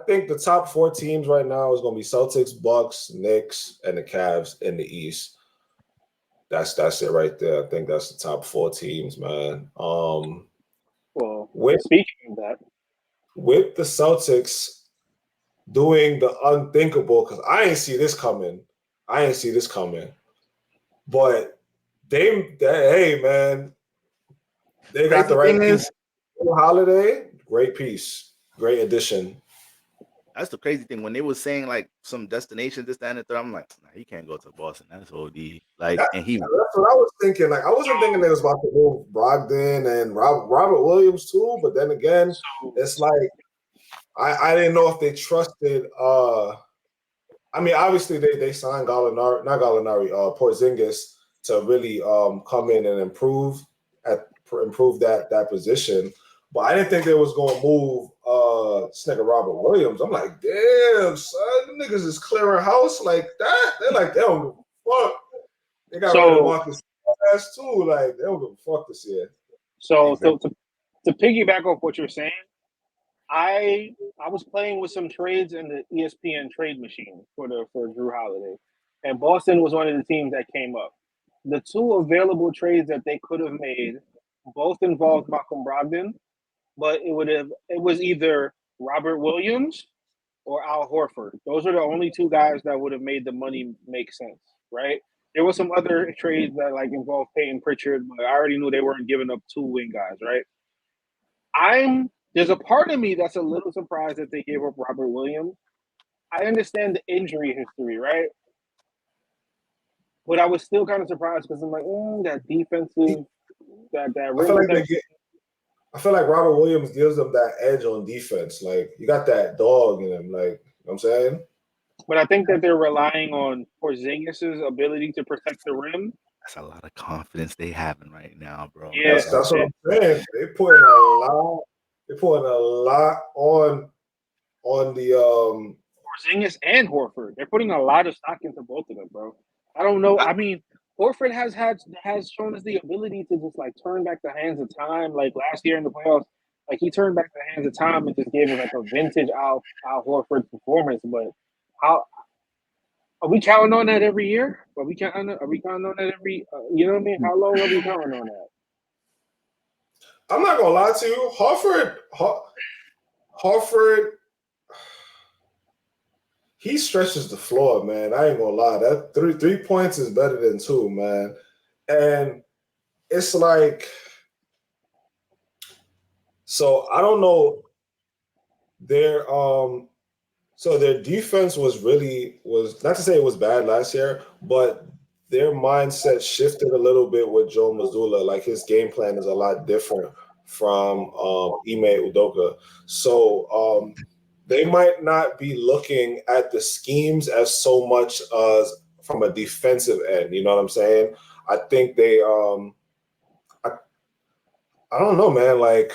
think the top four teams right now is gonna be Celtics, Bucks, Knicks, and the Cavs in the East. That's it right there. I think that's the top four teams, man. Well, with speaking of that, the Celtics doing the unthinkable, because I ain't see this coming. But hey man, they got the right piece. Holiday, great piece, great addition. That's the crazy thing. When they were saying like some destination, this, that, and the third, I'm like, nah, he can't go to Boston. That's OD. Like, That's what I was thinking. Like, I wasn't thinking they was about to move Brogdon and Robert Williams too. But then again, it's like I didn't know if they trusted. I mean, obviously they signed Porzingis to really come in and improve that position. But I didn't think they was gonna move this nigga Robert Williams. I'm like, damn, son, the niggas is clearing house like that. They're like, they don't give a fuck. They got rid of Marcus ass too. Like, they don't give a fuck this year. So to piggyback off what you're saying, I was playing with some trades in the ESPN trade machine for Jrue Holiday, and Boston was one of the teams that came up. The two available trades that they could have made both involved Malcolm Brogdon, but it was either Robert Williams or Al Horford. Those are the only two guys that would have made the money make sense, right? There was some other trades that like involved Peyton Pritchard, but I already knew they weren't giving up two wing guys, right? I'm There's a part of me that's a little surprised that they gave up Robert Williams. I understand the injury history, right? But I was still kind of surprised because I'm like, that defensive, that I rim feel like they protection. get. I feel like Robert Williams gives them that edge on defense. Like you got that dog in him. Like you know what I'm saying. But I think that they're relying on Porzingis' ability to protect the rim. That's a lot of confidence they having right now, bro. Yeah, That's what I'm saying. They putting a lot. They putting a lot on the Porzingis and Horford. They're putting a lot of stock into both of them, bro. I don't know. I mean, Horford has shown us the ability to just like turn back the hands of time. Like last year in the playoffs, like he turned back the hands of time and just gave us like a vintage Al Horford performance. But how are we counting on that every year? Are we counting on that every? You know what I mean? How long are we counting on that? I'm not gonna lie to you, Harford, he stretches the floor, man. I ain't gonna lie. That three points is better than two, man. And it's like, so I don't know. Their so their defense was not to say it was bad last year, but their mindset shifted a little bit with Joe Mazzulla. Like his game plan is a lot different from Ime Udoka. So they might not be looking at the schemes as so much as from a defensive end. You know what I'm saying? I think I, I don't know, man. Like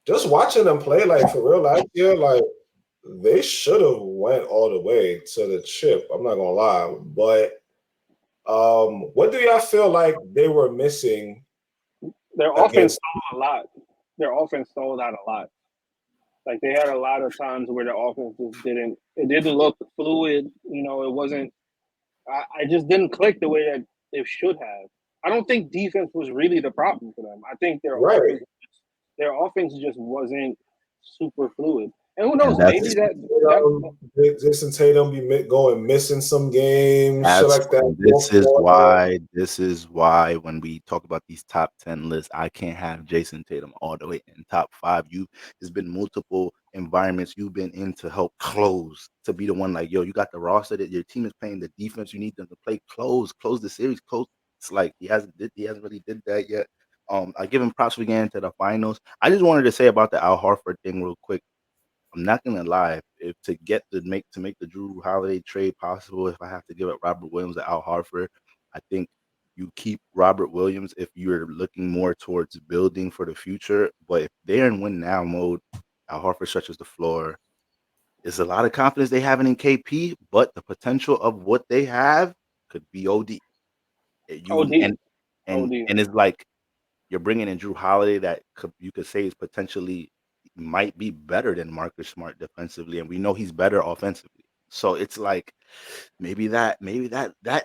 just watching them play, like for real last year, like they should have went all the way to the chip. I'm not gonna lie, but what do y'all feel like they were missing Their offense against? stalled a lot. Their offense stalled out a lot. Like they had a lot of times where the offense just didn't. It didn't look fluid. You know, it wasn't. I just didn't click the way that it should have. I don't think defense was really the problem for them. I think Right. their offense just wasn't super fluid. And who And knows? Maybe that's Jason Tatum be going missing some games, shit That's like that. this Fourth is quarter. why when we talk about these top 10 lists, I can't have Jason Tatum all the way in top five. There's been multiple environments you've been in to help close, to be the one like, yo, you got the roster that your team is playing the defense. You need them to play close the series, close. It's like he hasn't really did that yet. I give him props for getting to the finals. I just wanted to say about the Al Horford thing real quick. I'm not gonna lie. If to make the Drew Holiday trade possible, if I have to give up Robert Williams or Al Harford, I think you keep Robert Williams if you're looking more towards building for the future. But if they're in win now mode, Al Harford stretches the floor. There's a lot of confidence they have in KP, but the potential of what they have could be OD. You OD, OD. and it's like you're bringing in Drew Holiday that you could say is potentially might be better than Marcus Smart defensively, and we know he's better offensively. So it's like maybe that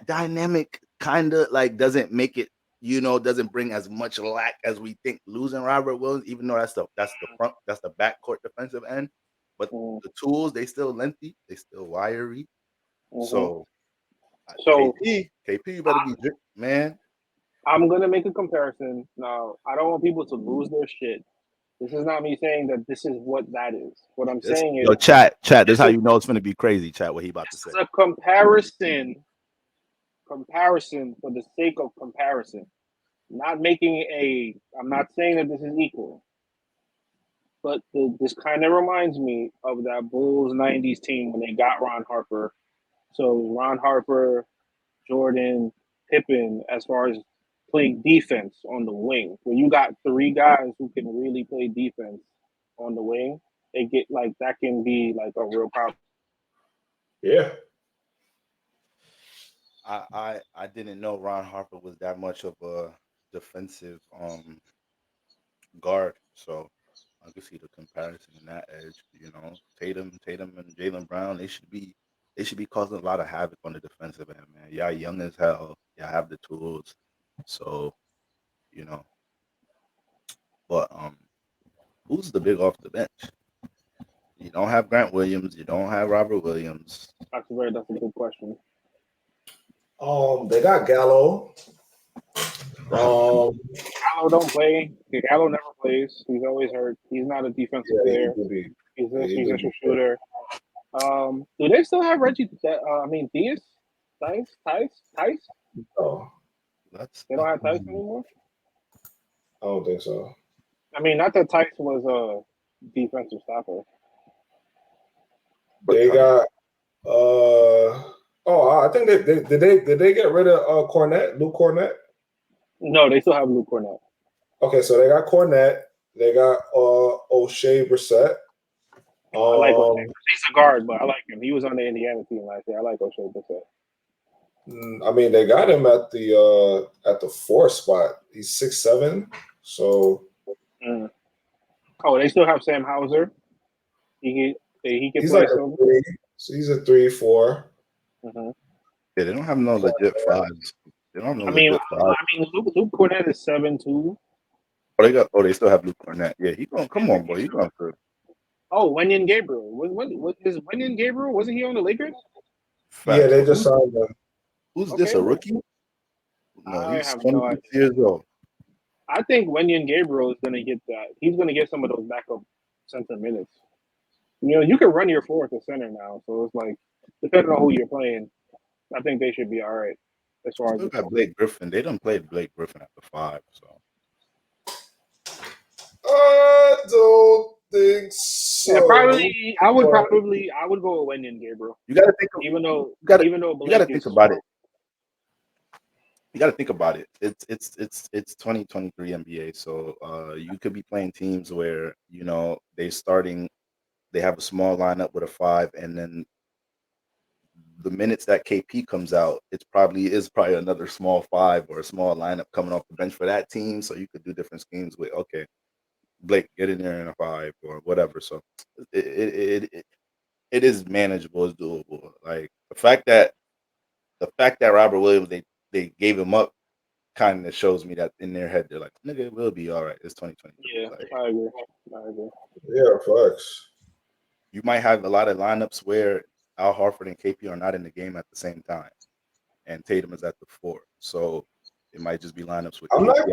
dynamic kind of like doesn't make it, doesn't bring as much lack as we think losing Robert Williams, even though that's the backcourt defensive end. But Mm-hmm. the tools they still lengthy, they still wiry. Mm-hmm. So So KP, you better be man. I'm gonna make a comparison. Now, I don't want people to lose their shit. This is not me saying that this is what that is. What I'm This saying yo is chat. This is this how is you know it's gonna be crazy. Chat. What he about to say. this is a comparison for the sake of comparison. Not making a. I'm not saying that this is equal, but this kind of reminds me of that Bulls '90s team when they got Ron Harper. So Ron Harper, Jordan, Pippen, as far as playing defense on the wing, when you got three guys who can really play defense on the wing, it get like that can be like a real problem. Yeah. I didn't know Ron Harper was that much of a defensive guard, so I can see the comparison in that edge. Tatum and Jalen Brown, they should be. they should be causing a lot of havoc on the defensive end, man. Y'all young as hell. Y'all have the tools. So, you know, but who's the big off the bench? You don't have Grant Williams. You don't have Robert Williams. That's a good question. They got Gallo. Gallo don't play. Gallo never plays. He's always hurt. He's not a defensive player. He's a shooter. Do they still have Reggie? Theus? Tice? No, They don't have Tice anymore. I don't think so. I mean, not that Tice was a defensive stopper. They got I think did they get rid of Cornette, Luke Cornette? No, they still have Luke Cornette. Okay, so they got Cornette. They got O'Shea Brissett. I like O'Shea. He's a guard, but I like him. He was on the Indiana team last year. I like O'Shea Brissett. I mean, they got him at the 4 spot. He's 6'7", so. Oh, they still have Sam Hauser. He can he's play like some. 3. So he's a 3-4. Mm-hmm. Yeah, they don't have no legit fives. They don't have no legit fives. Luke Cornette is 7'2". They still have Luke Cornette. Yeah, he going. Come on, boy, he going through. Oh, Wenyen Gabriel. What is Wenyen Gabriel? Wasn't he on the Lakers? Facts. Yeah, they just signed him. Who's this? A rookie? No, he's 26 years old. I think Wenyen Gabriel is going to get that. He's going to get some of those backup center minutes. You know, you can run your 4 at center now, so it's like depending on who you're playing, I think they should be all right as far as. Got Blake Griffin. They don't play Blake Griffin at the 5, so. I don't think so. Yeah, probably. I would go with Wenyen Gabriel. You got to think. Even though you got to think about it. You got to think about it. It's 2023 NBA, so you could be playing teams where they have a small lineup with a 5, and then the minutes that KP comes out, it's probably another small 5 or a small lineup coming off the bench for that team. So you could do different schemes with Blake, get in there in a 5 or whatever. So it is manageable, it's doable. Like the fact that Robert Williams they gave him up kind of shows me that in their head they're like, nigga, we'll be all right. It's 2020. Yeah, like, I agree. Yeah, facts. You might have a lot of lineups where Al Horford and KP are not in the game at the same time, and Tatum is at the 4. So it might just be lineups with. I'm not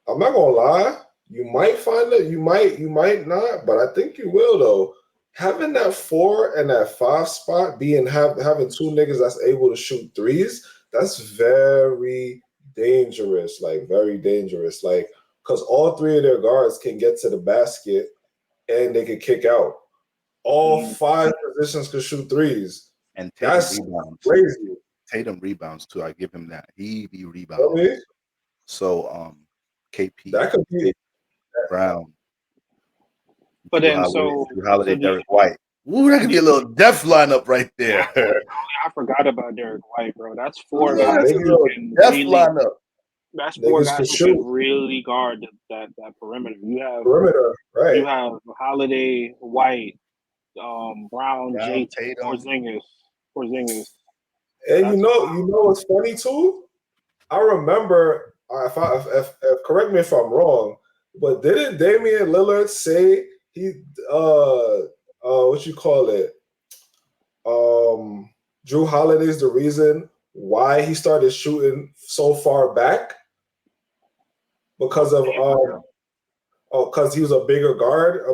gonna lie. You might find it. You might not, but I think you will though. Having that 4 and that 5 spot, having 2 niggas that's able to shoot threes, that's very dangerous. Like very dangerous. Like because all 3 of their guards can get to the basket and they can kick out. All 5 positions can shoot threes. And Tatum that's rebounds. Crazy. Tatum rebounds too. I give him that. He be rebounding. Okay. So KP, that could be Brown. But then Holiday, Derek White. Ooh, that could be a little death lineup right there. I forgot about Derek White, bro. That's 4 guys who can death really, lineup. That's 4 guys who can really guard that perimeter. You have perimeter, right? You have Holiday, White, Brown, JT, Tatum, Porzingis. And you know what's funny too? I remember if correct me if I'm wrong, but didn't Damian Lillard say he what you call it? Jrue Holiday's the reason why he started shooting so far back because of because he was a bigger guard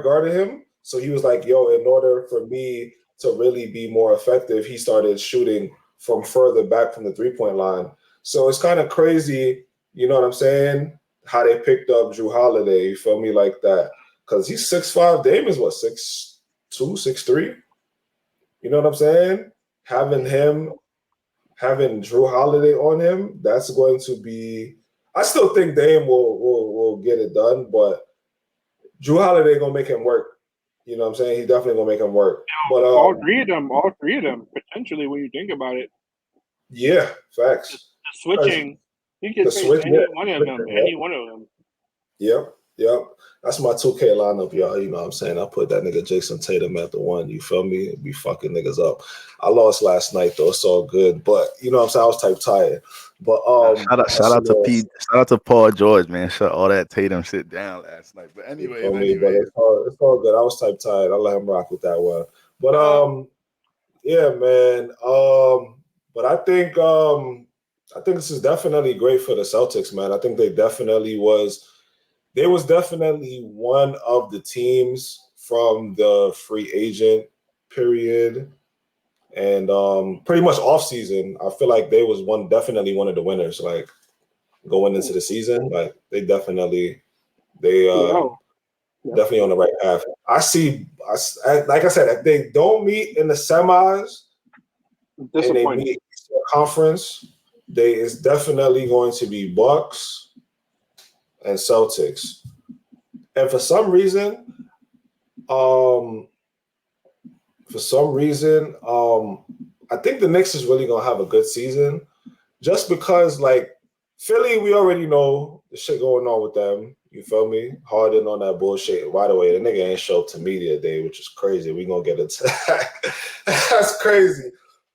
guarding him. So he was like, yo, in order for me to really be more effective, he started shooting from further back from the 3-point line. So it's kind of crazy, you know what I'm saying? How they picked up Jrue Holiday, you feel me, like that. Because he's 6'5", Dame is what, 6'2", 6'3"? You know what I'm saying? Having Jrue Holiday on him, that's going to be. I still think Dame will get it done, but Jrue Holiday gonna make him work. You know what I'm saying? He's definitely gonna make him work. But all three of them, potentially, when you think about it. Yeah, facts. The switching, you can take any one of them. Yep. Yep. That's my 2K lineup, y'all. You know what I'm saying? I put that nigga Jason Tatum at the 1. You feel me? Be fucking niggas up. I lost last night though. It's all good. But you know what I'm saying? I was type tired. But Shout out to Pete. Shout out to Paul George, man. Shut all that Tatum shit down last night. But you feel me? But anyways. it's all good. I was type tired. I let him rock with that one. But yeah, man. But I think this is definitely great for the Celtics, man. I think they was definitely one of the teams from the free agent period and pretty much off season. I feel like they was definitely one of the winners, like going into the season. Like they definitely definitely on the right path. Like I said, if they don't meet in the semis and they meet in the conference, it's definitely going to be Bucks and Celtics. And for some reason, I think the Knicks is really gonna have a good season, just because like Philly, we already know the shit going on with them. You feel me? Harden on that bullshit. By the way, the nigga ain't show up to media day, which is crazy. We gonna get into that. That's crazy.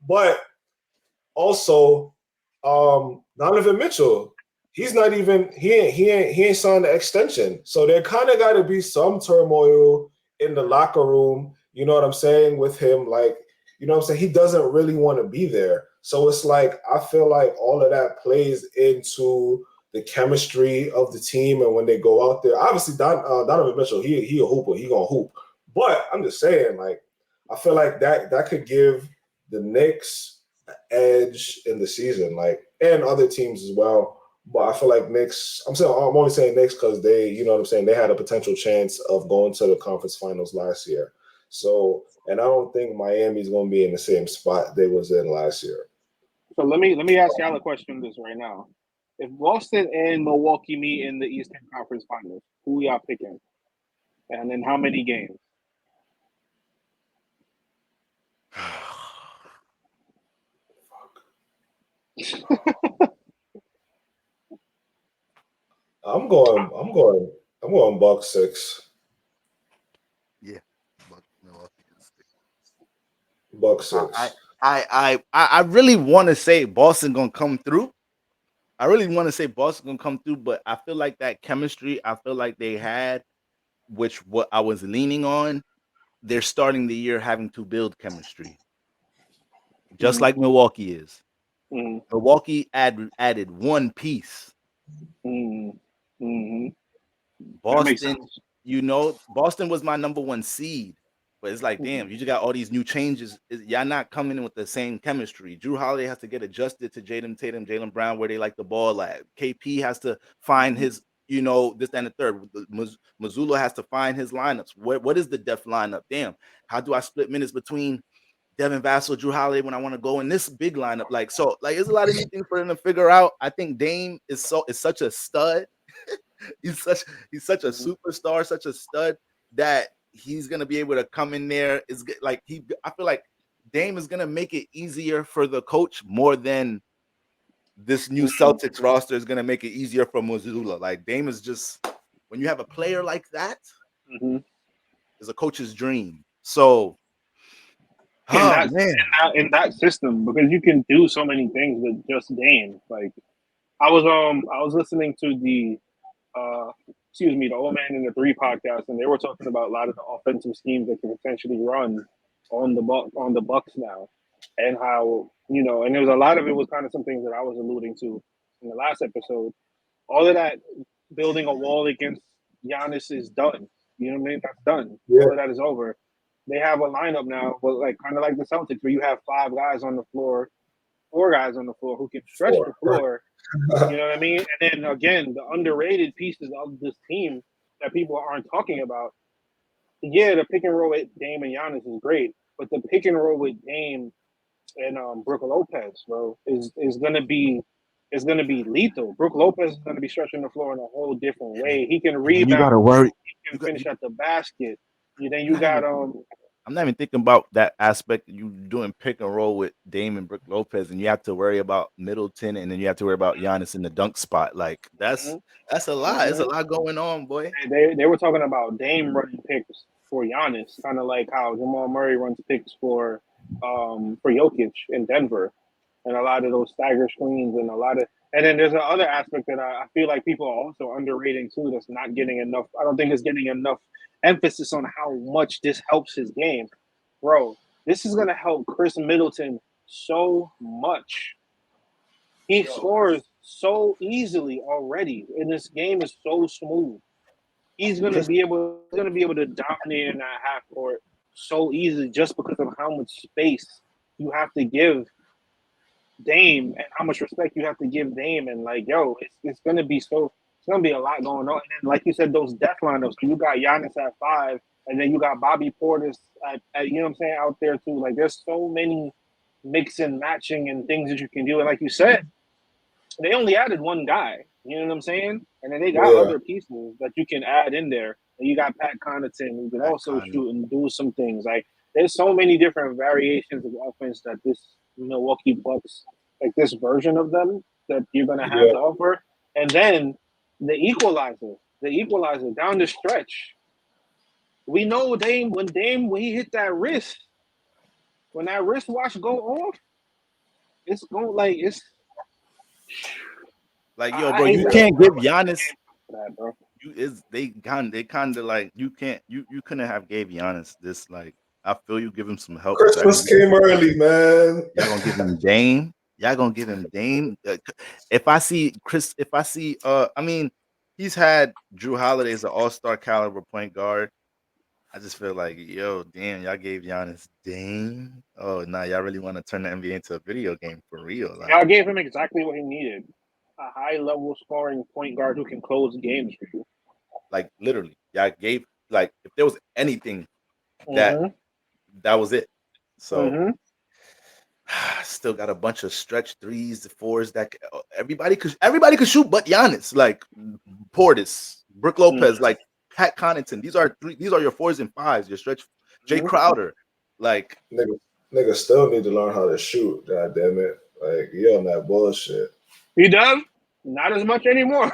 But also, Donovan Mitchell, he's not even he ain't signed the extension. So there kind of got to be some turmoil in the locker room. You know what I'm saying with him, like you know what I'm saying. He doesn't really want to be there. So it's like I feel like all of that plays into the chemistry of the team, and when they go out there, obviously Donovan Mitchell, he a hooper, he gonna hoop. But I'm just saying, like I feel like that could give the Knicks an edge in the season, like and other teams as well. But I feel like Knicks. I'm only saying Knicks because they, you know what I'm saying, they had a potential chance of going to the conference finals last year. So, and I don't think Miami's going to be in the same spot they was in last year. So let me ask y'all a question this right now. If Boston and Milwaukee meet in the Eastern Conference Finals, who y'all picking? And then how many games? I'm going Bucks 6. Yeah. Bucks 6. I really want to say Boston gonna come through. I really want to say Boston gonna come through, but I feel like that chemistry I feel like they had, which what I was leaning on, they're starting the year having to build chemistry. Just like Milwaukee is. Milwaukee added one piece. Boston, Boston was my number 1 seed. But it's like, damn, you just got all these new changes. Y'all not coming in with the same chemistry. Jrue Holiday has to get adjusted to Jaden Tatum, Jaylen Brown, where they like the ball at. KP has to find his, this and the third. Mazzulla has to find his lineups. What is the depth lineup? Damn, how do I split minutes between Devin Vassell, Jrue Holiday when I want to go in this big lineup? Like, so, like, there's a lot of new things for them to figure out. I think Dame is such a stud. he's such a superstar, such a stud that he's gonna be able to come in there. Is like I feel like Dame is gonna make it easier for the coach more than this new Celtics roster is gonna make it easier for Mazzulla. Like Dame is just when you have a player like that, it's a coach's dream. So in that system, because you can do so many things with just Dame. Like I was listening to the the Old Man in the Three podcast, and they were talking about a lot of the offensive schemes that can potentially run on the Bucks now, and how and there was a lot of it was kind of some things that I was alluding to in the last episode. All of that building a wall against Giannis is done. You know what I mean? That's done. Yeah. All of that is over. They have a lineup now, but like kind of like the Celtics, where you have 5 guys on the floor, 4 guys on the floor who can stretch the floor. You know what I mean? And then again, the underrated pieces of this team that people aren't talking about. Yeah, the pick and roll with Dame and Giannis is great, but the pick and roll with Dame and Brook Lopez, bro, is gonna be lethal. Brook Lopez is gonna be stretching the floor in a whole different way. He can rebound. You gotta worry. He can finish at the basket. Then you got I'm I'm not even thinking about that aspect. You doing pick and roll with Dame and Brook Lopez, and you have to worry about Middleton, and then you have to worry about Giannis in the dunk spot. Like that's a lot. There's a lot going on, boy. They were talking about Dame running picks for Giannis, kind of like how Jamal Murray runs picks for Jokic in Denver, and a lot of those stagger screens and a lot of. And then there's another aspect that I feel like people are also underrating too. That's not getting enough. I don't think it's getting enough emphasis on how much this helps his game, bro. This is gonna help Chris Middleton so much. He scores so easily already, and this game is so smooth. He's gonna be able. He's gonna be able to dominate in that half court so easily just because of how much space you have to give Dame and how much respect you have to give Dame. And like, yo, it's gonna be so. It's gonna be a lot going on. And then, like you said, those death lineups. You got Giannis at 5, and then you got Bobby Portis at you know what I'm saying out there too. Like, there's so many mix and matching and things that you can do. And like you said, they only added one guy. You know what I'm saying? And then they got other pieces that you can add in there. And you got Pat Connaughton, who can also shoot and do some things. Like, there's so many different variations of offense that this Milwaukee Bucks, like this version of them, that you're gonna have to offer. And then the equalizer down the stretch. We know Dame when he hit that wrist, when that wristwatch go off, it's going like it's. Like, yo, bro, you can't give Giannis. That, bro. They kind of like you can't you couldn't have gave Giannis this. Like, I feel you give him some help. Christmas came early, man. Y'all gonna give him Dame. Y'all gonna give him Dame. If I see, I mean, he's had Jrue Holiday as an all-star caliber point guard. I just feel like, yo, damn, y'all gave Giannis Dame. Oh, nah, y'all really want to turn the NBA into a video game for real? Like, y'all gave him exactly what he needed. A high-level scoring point guard who can close games for you. Like, literally, y'all gave, like, if there was anything that was it. So still got a bunch of stretch 3s, 4s that everybody could shoot, but Giannis, like Portis, Brook Lopez, like Pat Connaughton. These are your 4s and 5s. Your stretch, Jay Crowder, like niggas still need to learn how to shoot. God damn it, like you on that bullshit. He does. Not as much anymore.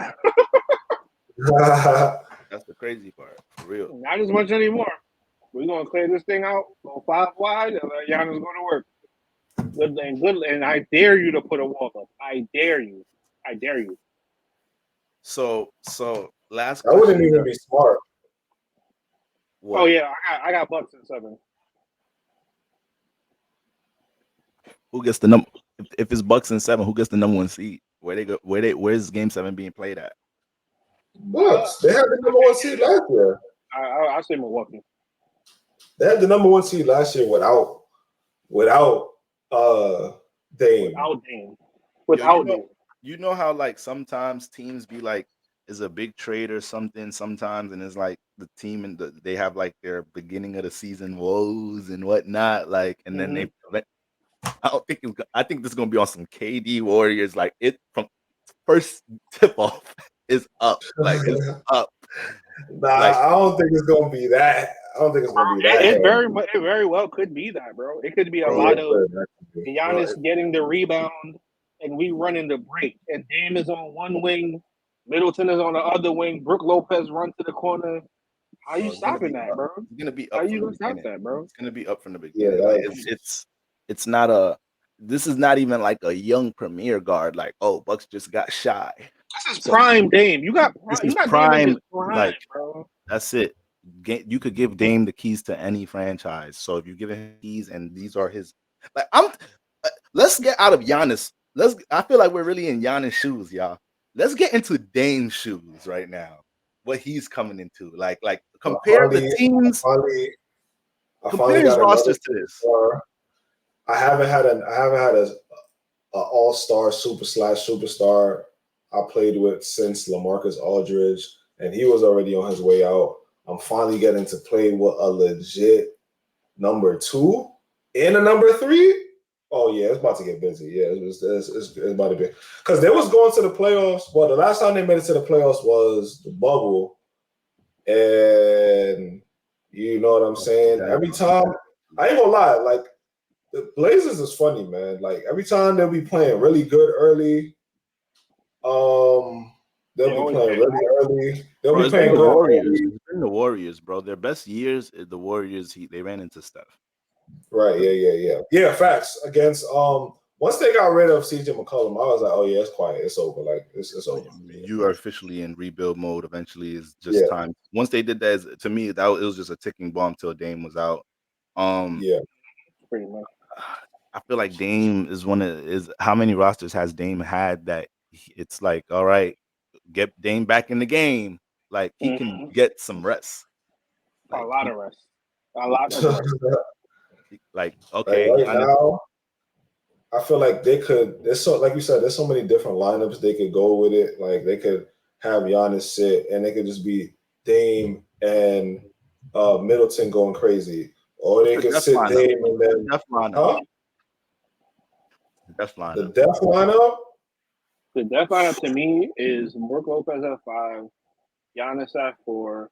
That's the crazy part, for real. Not as much anymore. We're gonna clear this thing out, go 5 wide, and let Giannis go to work. Good, and I dare you to put a wall up. I dare you. So last that wouldn't even be smart. What? Oh yeah, I got Bucks in 7. Who gets the number? If it's Bucks in 7, who gets the number 1 seed? Where's Game 7 being played at? Bucks. They had the number 1 seed last year. I say Milwaukee. They had the number 1 seed last year without Dame. Without Dame. You know how like sometimes teams be like is a big trade or something sometimes, and it's like the team and they have like their beginning of the season woes and whatnot, like, and then I think this is gonna be on some KD Warriors, like it from first tip off is up, like it's up. Nah, like, I don't think it's gonna be that. I don't think it's gonna be that. It very well could be that, bro. It could be a lot of Giannis getting the rebound and we running the break, and Dame is on one wing, Middleton is on the other wing, Brook Lopez run to the corner. How you stopping that, bro? It's gonna be up. How you gonna stop that, bro? It's gonna be up from the beginning. Yeah, like, it's not a. This is not even like a young premier guard. Like, oh, Bucks just got shy. This is prime Dame. You got prime, prime, like, bro. That's it. You could give Dame the keys to any franchise. So if you give him keys and these are his, like, let's get out of Giannis. I feel like we're really in Giannis' shoes, y'all. Let's get into Dame's shoes right now. What he's coming into, like compare the teams. Compare his rosters to this. I haven't had a all-star superstar I played with since LaMarcus Aldridge, and he was already on his way out. I'm finally getting to play with a legit number 2 and a number 3. Oh yeah, it's about to get busy. Yeah, it's about to be, because they was going to the playoffs. Well, the last time they made it to the playoffs was the bubble, and you know what I'm saying. Every time I ain't gonna lie, like the Blazers is funny, man. Like every time they'll be playing really good early, they'll be always playing really early. They'll Bro, be it's been playing the good Warriors. early. It's been the Warriors, bro. Their best years, the Warriors. They ran into Steph. Right, yeah. Facts against once they got rid of CJ McCollum, I was like, oh yeah, it's quiet, it's over. Like it's over. You are officially in rebuild mode. Eventually, it's just Yeah, time. Once they did that, to me, it was just a ticking bomb till Dame was out. yeah. pretty much. I feel like Dame is how many rosters has Dame had that it's like, all right, get Dame back in the game. Like he can Mhm. get some rest. A Like lot of rest. A lot of rest. like Like okay, right Giannis. now, I feel like they could. There's so, like you said, there's so many different lineups they could go with it. Like they could have Giannis sit, and they could just be Dame and Middleton going crazy, or What's they the could death sit lineup? Dame and What's the then death lineup? huh? The death The lineup. death lineup. The death lineup to me is Brook Lopez at 5, Giannis at 4,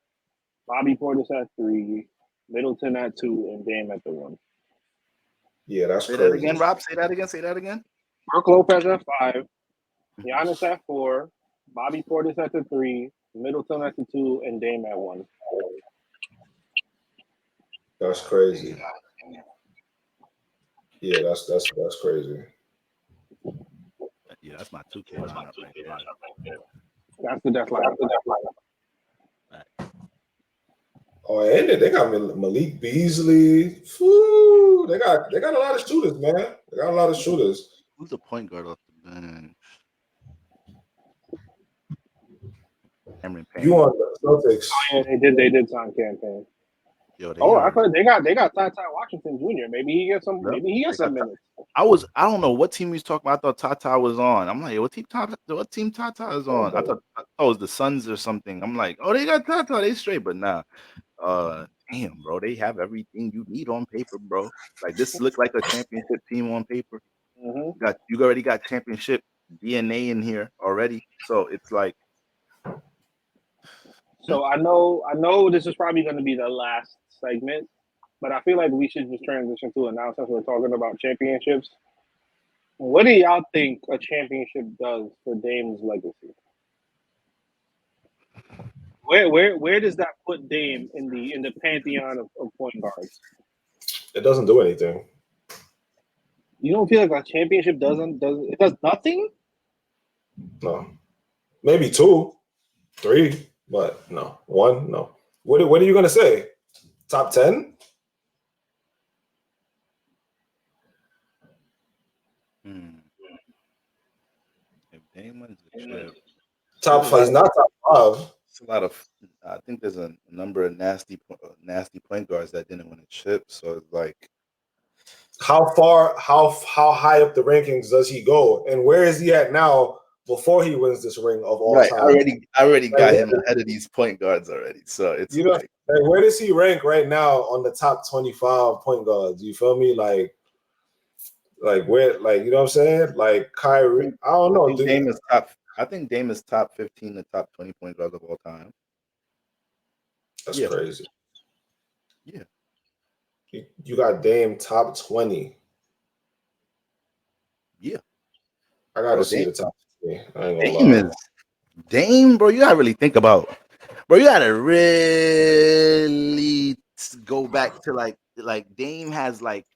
Bobby Portis at 3, Middleton at 2, and Dame at the 1. Yeah, that's Say that crazy. again, Rob. Say that again. Say that again. Brook Lopez at 5, Giannis at 4, Bobby Portis at the 3, Middleton at the 2, and Dame at 1. That's crazy. Yeah, that's crazy. Yeah, that's my 2K lineup right there. That's the death lineup. Oh, and they got Malik Beasley. Whew, they got a lot of shooters, man. They got a lot of shooters. Who's the point guard off the bench? Cameron Payne. You on the Celtics? Yeah, they did sign campaign. Yo, they Oh, are. I thought they got Ty Washington Jr. Maybe he gets some. Yep. Maybe he gets They some got minutes. I don't know what team he's talking about. I thought Tata was on. I'm like, what team Tata is on? I thought it was the Suns or something. I'm like, oh, they got Tata, they straight, but nah. Damn, bro, they have everything you need on paper, bro. Like this look like a championship team on paper. Mm-hmm. You already got championship DNA in here already. So it's like So I know this is probably going to be the last segment, but I feel like we should just transition to it now since we're talking about championships. What do y'all think a championship does for Dame's legacy? Where does that put Dame in the pantheon of point guards? It doesn't do anything. You don't feel like a championship does nothing? No, maybe 2, 3, but no 1. No. What are you gonna say? Top 10? if Dame wins the chip, Top 5? He's not top 5. it's a lot of. I think there's a number of nasty point guards that didn't win a chip. So it's like, How high up the rankings does he go, and where is he at now before he wins this ring of all right, time? I already Like, got him ahead of these point guards already. So it's You know, like, where does he rank right now on the top 25 point guards? You feel me? Like where, like, you know what I'm saying? Like Kyrie, I don't know. I think Dame is top 15 to top 20 point guards of all time. That's Yeah. crazy. Yeah. You got Dame top 20. Yeah. I gotta Bro, see Dame, the top 20. I ain't gonna Dame lie. is Dame, bro. You gotta really think about, bro. You gotta really go back to like Dame has like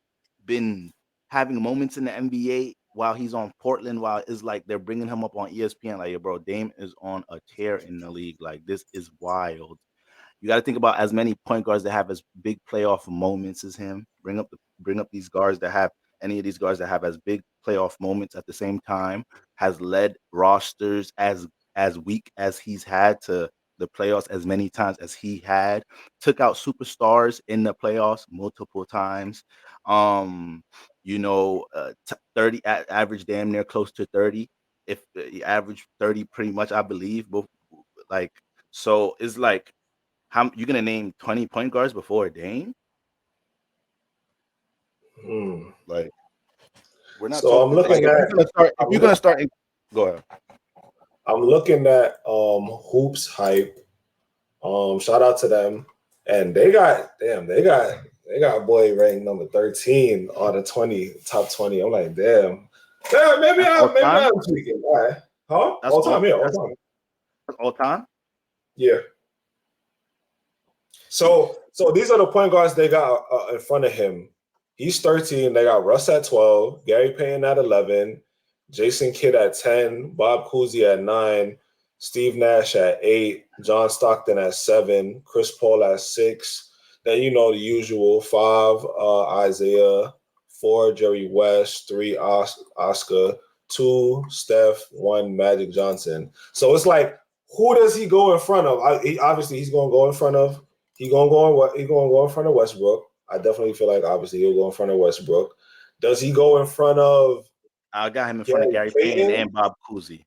been having moments in the NBA while he's on Portland. While it's like they're bringing him up on ESPN. Like, bro, Dame is on a tear in the league. Like, this is wild. You got to think about as many point guards that have as big playoff moments as him. Bring up these guards that have any of these guards that have as big playoff moments at the same time. Has led rosters as weak as he's had to the playoffs as many times as he had. Took out superstars in the playoffs multiple times. 30 average damn near close to 30. If average 30 pretty much, I believe. But like, so it's like, how you gonna name 20 point guards before Dame? Like, we're not So I'm talking like looking if at. you're gonna start. Go ahead. I'm looking at Hoops Hype. Shout out to them. And they got They got boy ranked number 13 on the top 20. I'm like, damn. Yeah, maybe I'm tweaking. All right. Huh? That's All time, yeah, all time. all time. Yeah. So these are the point guards they got in front of him. He's 13. They got Russ at 12, Gary Payton at 11, Jason Kidd at 10, Bob Cousy at 9, Steve Nash at 8, John Stockton at 7, Chris Paul at 6. Then you know the usual 5, Isaiah, 4, Jerry West, 3, Oscar, 2, Steph, 1, Magic Johnson. So it's like, who does he go in front of? Obviously, he's going to go in front of. He's going to go in front of Westbrook. I definitely feel like obviously he'll go in front of Westbrook. Does he go in front of? I got him in front of Gary Payton and Bob Cousy.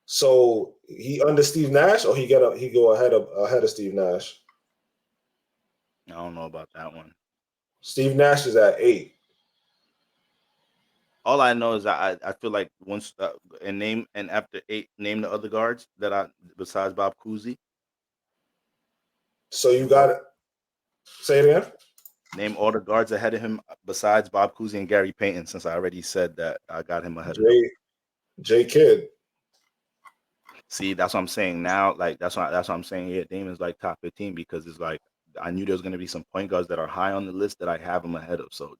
So he under Steve Nash, or he go ahead of Steve Nash? I don't know about that one. Steve Nash is at 8. All I know is that I feel like once and after 8, name the other guards that I besides Bob Cousy. So you got it. Say it again. Name all the guards ahead of him besides Bob Cousy and Gary Payton. Since I already said that I got him ahead of him. J Kidd. See, that's what I'm saying now. Like that's what I'm saying. Yeah, Damon's like top 15 because it's like I knew there was going to be some point guards that are high on the list that I have him ahead of. So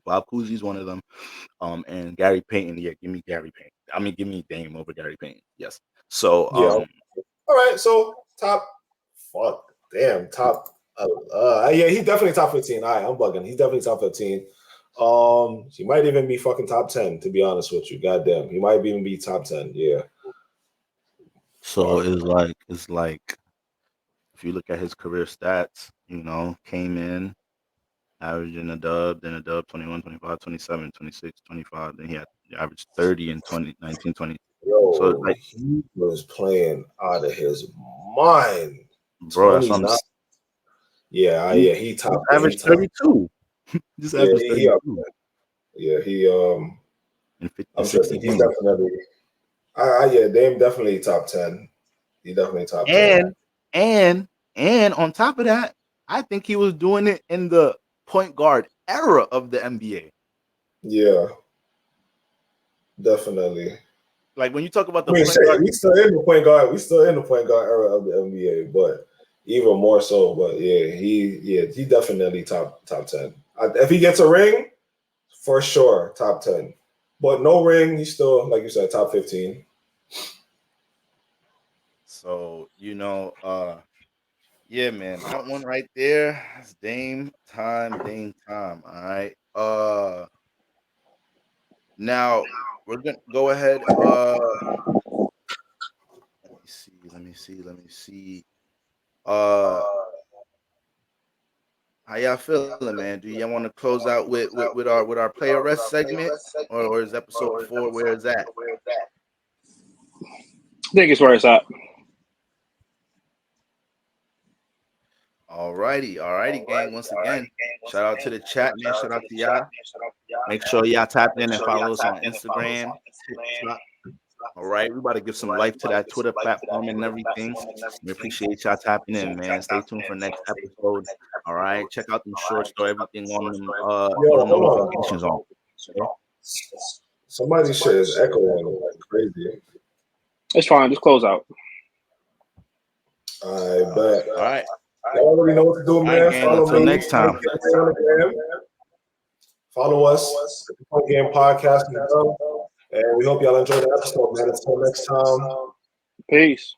Bob Cousy's one of them. And Gary Payton, yeah, give me Gary Payton. I mean, give me Dame over Gary Payton. Yes. So yeah. All right. So top. Yeah, he's definitely top 15. All right, I'm bugging. He's definitely top 15. He might even be fucking top 10, to be honest with you. Goddamn. He might even be top 10. Yeah. So it's like if you look at his career stats, you know, came in, averaging a dub, 21, 25, 27, 26, 25. Then he averaged 30 in 2019, 20. Yo, so like he was playing out of his mind. Bro, that's what I'm saying. Yeah, he top averaged 32. Just averaged 32. I'm sure he's definitely. Dame definitely top 10. He definitely top 10. And on top of that, I think he was doing it in the point guard era of the NBA. Yeah, definitely. Like when you talk about the point guard, we still in the point guard. We still in the point guard era of the NBA, but even more so. But he definitely top 10. If he gets a ring, for sure, top 10. But no ring, he's still, like you said, top 15. So, yeah, man, that one right there is Dame time. All right. Now we're gonna go ahead. Let me see. How y'all feeling, man? Do y'all want to close out with our player rest segment, or is episode 4 where it's at? I think it's where it's at. Alrighty, gang. Once again, shout out to the chat, man. Shout out to y'all. Make sure y'all tap in and follow us on Instagram, TikTok. All right, we about to give some life to that Twitter platform and everything. We appreciate y'all tapping in, man. Stay tuned for next episode. All right, check out them shorts, throw everything on them. Notifications on. Somebody's shit is echoing like crazy. It's fine. Just close out. I bet. All right. Y'all already know what to do, man. Until next time. Follow us at the Point Game Podcast. And we hope y'all enjoyed the episode, man. Until next time. Peace.